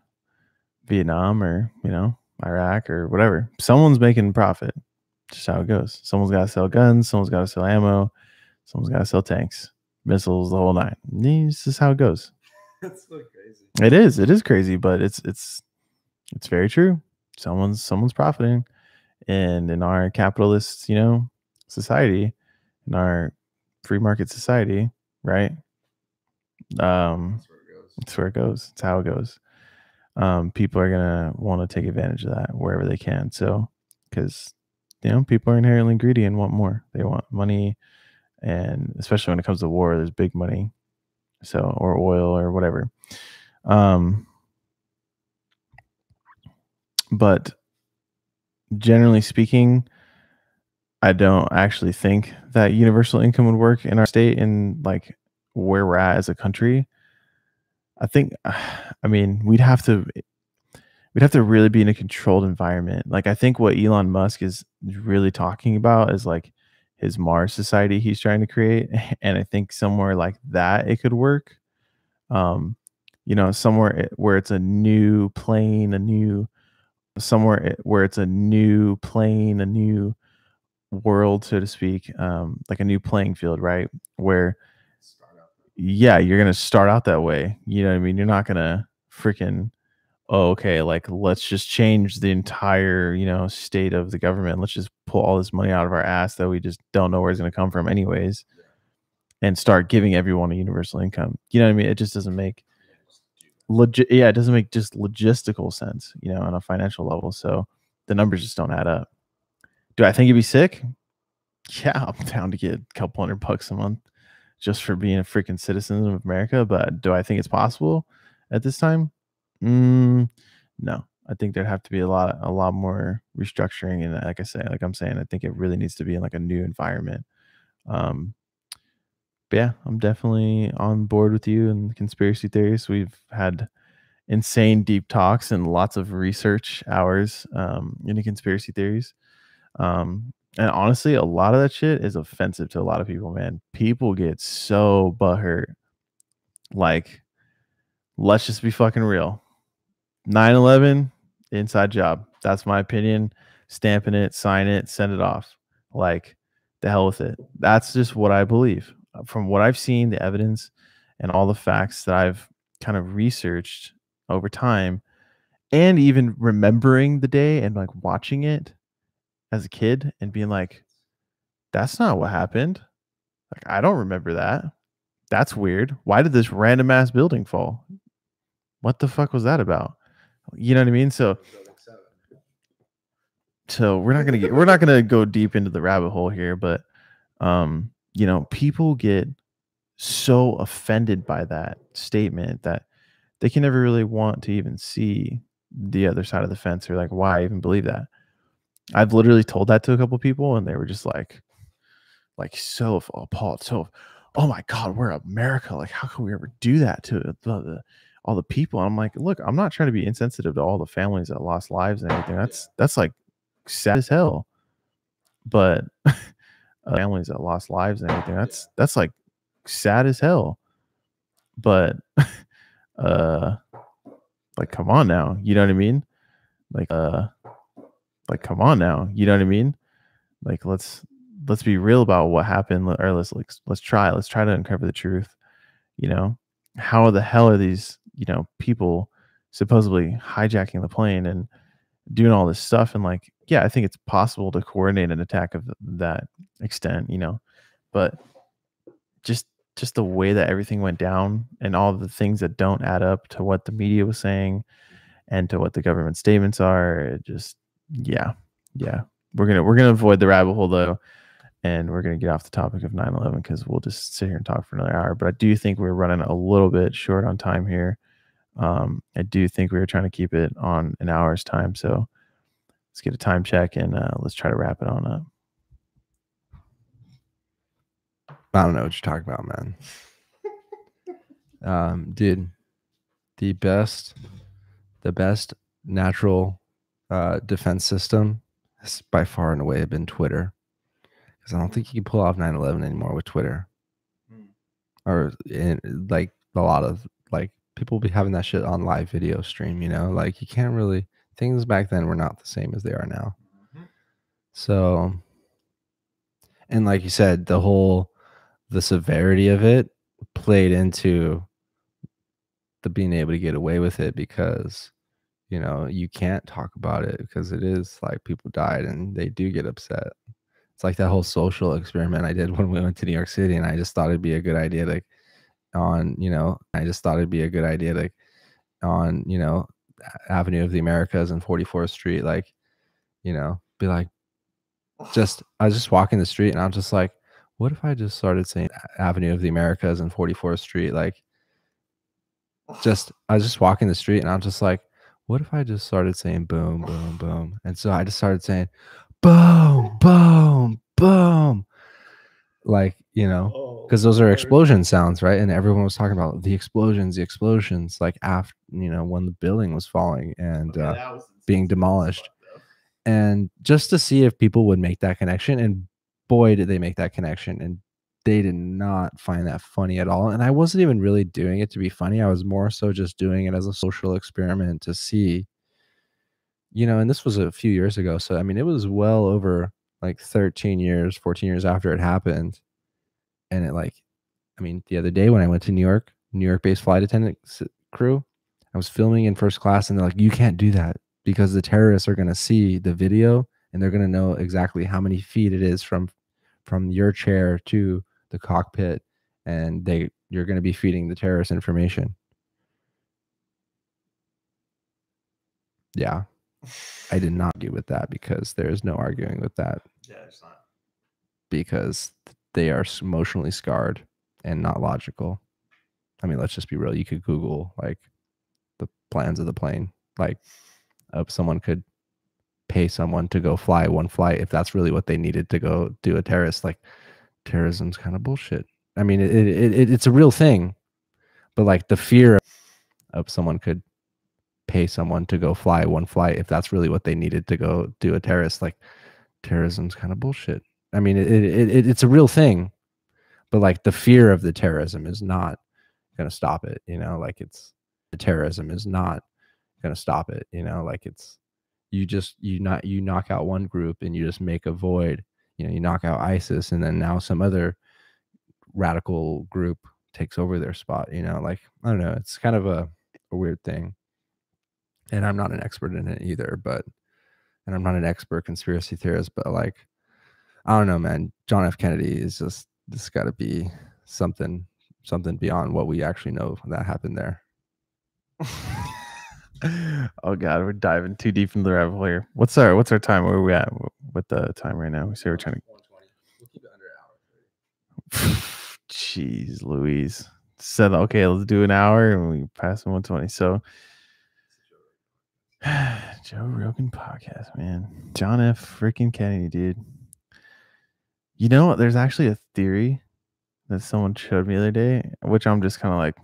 Vietnam or, you know, Iraq or whatever. Someone's making profit. Just how it goes. Someone's got to sell guns. Someone's got to sell ammo. Someone's got to sell tanks, missiles, the whole nine. This is how it goes. That's so crazy. It is. It is crazy, but it's very true. Someone's profiting, and in our capitalist, you know, society, in our free market society, right? That's where it goes. It's how it goes. People are gonna want to take advantage of that wherever they can. So, because, you know, people are inherently greedy and want more. They want money, and especially when it comes to war, there's big money. So, or oil or whatever. But generally speaking, I don't actually think that universal income would work in our state and like where we're at as a country. I think, I mean, we'd have to really be in a controlled environment. Like I think what Elon Musk is really talking about is like his Mars society he's trying to create, and I think somewhere like that it could work. Um, you know, somewhere where it's a new plane, a new world, so to speak, like a new playing field, right? Where yeah, you're gonna start out that way. You know what I mean? You're not gonna freaking oh, okay, like let's just change the entire, you know, state of the government. Let's just pull all this money out of our ass that we just don't know where it's gonna come from anyways, and start giving everyone a universal income. You know what I mean? It just doesn't make it doesn't make just logistical sense, you know, on a financial level. So the numbers just don't add up. Do I think it'd be sick? Yeah, I'm down to get a couple $100 a month just for being a freaking citizen of America. But do I think it's possible at this time? No. I think there'd have to be a lot more restructuring. And like I'm saying, I think it really needs to be in like a new environment. But yeah, I'm definitely on board with you and conspiracy theories. We've had insane deep talks and lots of research hours into conspiracy theories. And honestly, a lot of that shit is offensive to a lot of people, man. People get so butthurt. Like, let's just be fucking real. 9/11, inside job. That's my opinion. Stamping it, sign it, send it off. Like, the hell with it. That's just what I believe. From what I've seen, the evidence and all the facts that I've kind of researched over time, and even remembering the day and like watching it as a kid and being like, that's not what happened. Like, I don't remember that. That's weird. Why did this random ass building fall? What the fuck was that about? You know what I mean? So we're not gonna go deep into the rabbit hole here, but you know, people get so offended by that statement that they can never really want to even see the other side of the fence, or like, why I even believe that. I've literally told that to a couple people and they were just like so appalled. So, oh my God, we're America. Like, how can we ever do that to all the people? And I'm like, look, I'm not trying to be insensitive to all the families that lost lives and everything. That's like sad as hell. But families that lost lives and everything, that's like sad as hell. But like, come on now, you know what I mean? Like come on now, you know what I mean? Like, let's be real about what happened, or let's try to uncover the truth. You know, how the hell are these, you know, people supposedly hijacking the plane and doing all this stuff? And like, yeah, I think it's possible to coordinate an attack of that extent, you know, but just the way that everything went down and all the things that don't add up to what the media was saying and to what the government statements are, it just, yeah. We're gonna avoid the rabbit hole though, and we're gonna get off the topic of 9/11 because we'll just sit here and talk for another hour. But I do think we're running a little bit short on time here. I do think we were trying to keep it on an hour's time, so let's get a time check and let's try to wrap it on up. I don't know what you're talking about, man. Dude, the best natural defense system has by far and away been Twitter, because I don't think you can pull off 9/11 anymore with Twitter, or like a lot of like people be having that shit on live video stream. You know, like you can't really, things back then were not the same as they are now. So, and like you said, the severity of it played into the being able to get away with it, because you know, you can't talk about it because it is like people died and they do get upset. It's like that whole social experiment I did when we went to New York City, and I just thought it'd be a good idea to on, you know, Avenue of the Americas and 44th Street, like, you know, be like, I was just walking the street and I'm just like, what if I just started saying Avenue of the Americas and 44th Street? Like, I was just walking the street and I'm just like, what if I just started saying boom, boom, boom? And so I just started saying boom, boom, boom. Like, you know, because those are explosion sounds, right? And everyone was talking about the explosions, like after, you know, when the building was falling and being demolished. And just to see if people would make that connection. And boy, did they make that connection. And they did not find that funny at all. And I wasn't even really doing it to be funny. I was more so just doing it as a social experiment to see, you know, and this was a few years ago. So, I mean, it was well over like 13 years, 14 years after it happened. And it like, I mean, the other day when I went to New York-based flight attendant crew, I was filming in first class and they're like, you can't do that because the terrorists are going to see the video and they're going to know exactly how many feet it is from your chair to the cockpit, and you're going to be feeding the terrorists information. Yeah. I did not argue with that because there's no arguing with that. Yeah, it's not. Because they are emotionally scarred and not logical. I mean, let's just be real. You could Google like the plans of the plane. Like someone could pay someone to go fly one flight if that's really what they needed to go do a terrorist. Like terrorism's kind of bullshit. I mean, it's a real thing, but like the fear of someone could pay someone to go fly one flight if that's really what they needed to go do a terrorist. Like terrorism's kind of bullshit. I mean, it's a real thing, but like the fear of the terrorism is not going to stop it. You know, like the terrorism is not going to stop it. You know, like you knock out one group and you just make a void. You know, you knock out ISIS and then now some other radical group takes over their spot. You know, like I don't know. It's kind of a weird thing, and I'm not an expert in it either. And I'm not an expert conspiracy theorist, but like. I don't know, man. John F. Kennedy is just got to be something beyond what we actually know that happened there. Oh God, we're diving too deep into the rabbit hole here. What's our time? Where are we at with the time right now? We say we're trying to 120. We'll keep it under an hour. Jeez, Louise said, okay, let's do an hour, and we pass 120. So, Joe Rogan podcast, man. John F. freaking Kennedy, dude. You know, there's actually a theory that someone showed me the other day, which I'm just kind of like,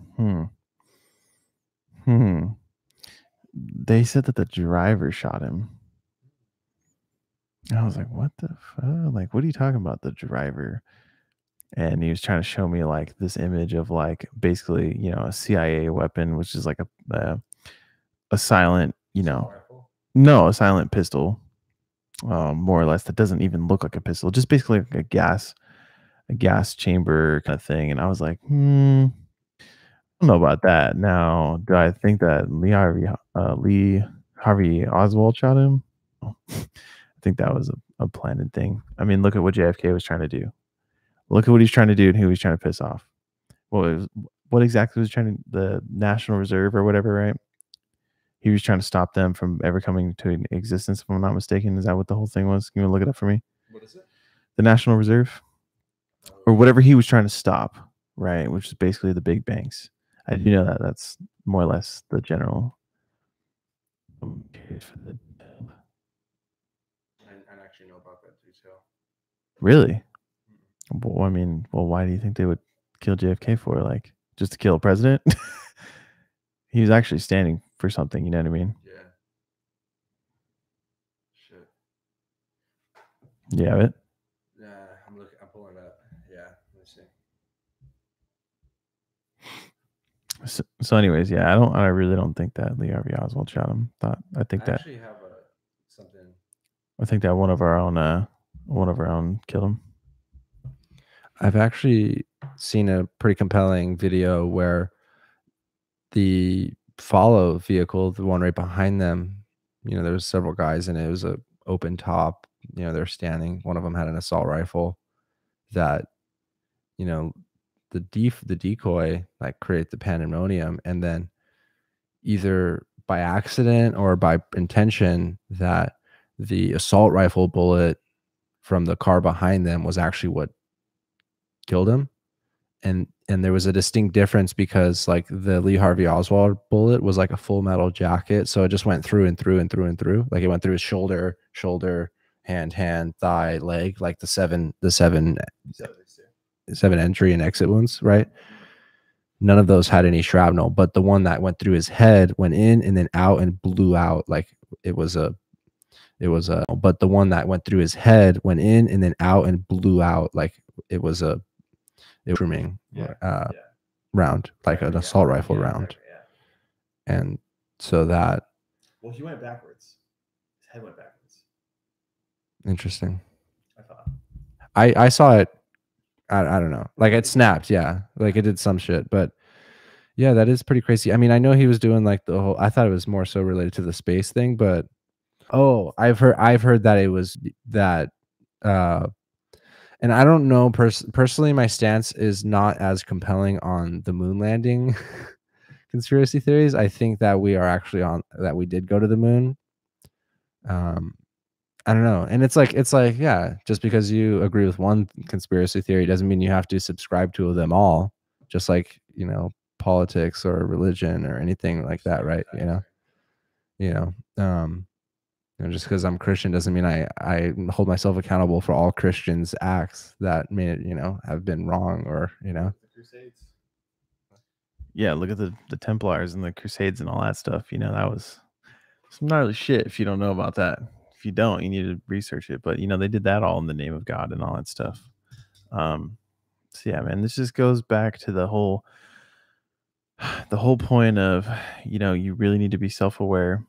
They said that the driver shot him. And I was like, what the fuck? Like, what are you talking about, the driver? And he was trying to show me like this image of like basically, you know, a CIA weapon, which is like a silent, you know, a silent pistol. More or less, that doesn't even look like a pistol, just basically like a gas chamber kind of thing. And I was like, I don't know about that. Now, do I think that Lee Harvey Oswald shot him? I think that was a planned thing. I mean, look at what JFK was trying to do. Look at what he's trying to do and who he's trying to piss off. What exactly was he trying to, the National Reserve or whatever, right? He was trying to stop them from ever coming to existence, if I'm not mistaken. Is that what the whole thing was? Can you look it up for me? What is it? The National Reserve? Or whatever he was trying to stop, right? Which is basically the big banks. I do know that that's more or less the general. I actually know about that detail. Really? Well, I mean, why do you think they would kill JFK for? Like, just to kill a president? He was actually standing for something, you know what I mean? Yeah. Shit. You have it? Yeah, I'm pulling it up. Yeah, let me see. So anyways, yeah, I really don't think that Lee Harvey Oswald shot him. I think that actually have something. I think that one of our own killed him. I've actually seen a pretty compelling video where the follow vehicle, the one right behind them, you know, there was several guys and it was a open top, you know, they're standing. One of them had an assault rifle that, you know, the decoy like create the pandemonium, and then either by accident or by intention that the assault rifle bullet from the car behind them was actually what killed him. and there was a distinct difference because like the Lee Harvey Oswald bullet was like a full metal jacket, so it just went through and through and through and through. Like it went through his shoulder, hand, thigh, leg, like the seven entry and exit wounds, right? None of those had any shrapnel, but the one that went through his head went in and then out and blew out like it was a but the one that went through his head went in and then out and blew out like it was a round, like an assault rifle round. And so that he went backwards. His head went backwards. Interesting. I thought. I saw it. I don't know. Like it snapped, yeah. Like it did some shit, but yeah, that is pretty crazy. I mean, I know he was doing like the whole. I thought it was more so related to the space thing, but I've heard that it was that. And I don't know personally. My stance is not as compelling on the moon landing conspiracy theories. I think that we are actually that we did go to the moon. I don't know. And it's like, yeah, just because you agree with one conspiracy theory doesn't mean you have to subscribe to them all, just like, you know, politics or religion or anything like that, right? Just because I'm Christian doesn't mean I hold myself accountable for all Christians' acts that may, have been wrong or, The Crusades. Yeah, look at the Templars and the Crusades and all that stuff. That was some gnarly shit if you don't know about that. If you don't, you need to research it. But they did that all in the name of God and all that stuff. So yeah, man, this just goes back to the whole point of, you really need to be self-aware.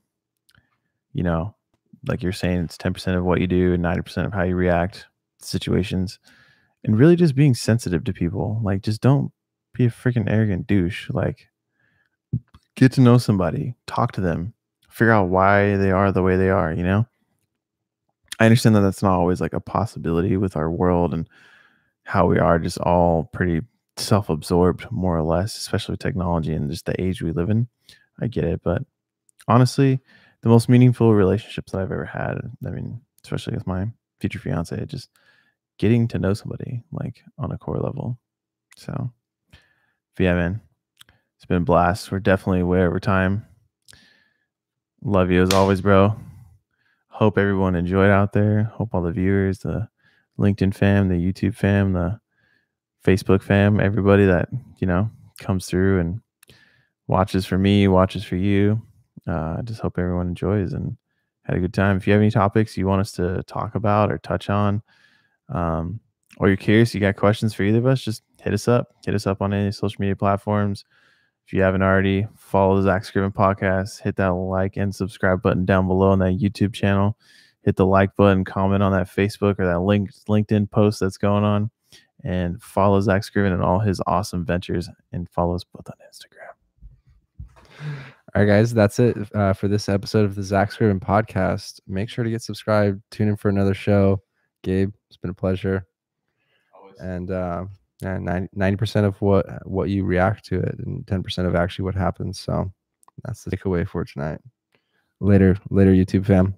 Like you're saying, it's 10% of what you do and 90% of how you react to situations, and really just being sensitive to people. Like, just don't be a freaking arrogant douche. Like, get to know somebody, talk to them, figure out why they are the way they are. I understand that that's not always like a possibility with our world and how we are just all pretty self-absorbed, more or less, especially with technology and just the age we live in. I get it, but honestly, the most meaningful relationships that I've ever had, I mean, especially with my future fiance, just getting to know somebody like on a core level. So, yeah, man, it's been a blast. We're definitely way over time. Love you as always, bro. Hope everyone enjoyed out there. Hope all the viewers, the LinkedIn fam, the YouTube fam, the Facebook fam, everybody that, comes through and watches for me, watches for you. I just hope everyone enjoys and had a good time. If you have any topics you want us to talk about or touch on, or you're curious, you got questions for either of us, just hit us up. Hit us up on any social media platforms. If you haven't already, follow the Zack Scriven podcast. Hit that like and subscribe button down below on that YouTube channel. Hit the like button, comment on that Facebook or that LinkedIn post that's going on, and follow Zack Scriven and all his awesome ventures, and follow us both on Instagram. All right, guys, that's it for this episode of the Zack Scriven podcast. Make sure to get subscribed. Tune in for another show. Gabe, it's been a pleasure. Always. And 90% of what you react to it, and 10% of actually what happens. So that's the takeaway for tonight. Later, YouTube fam.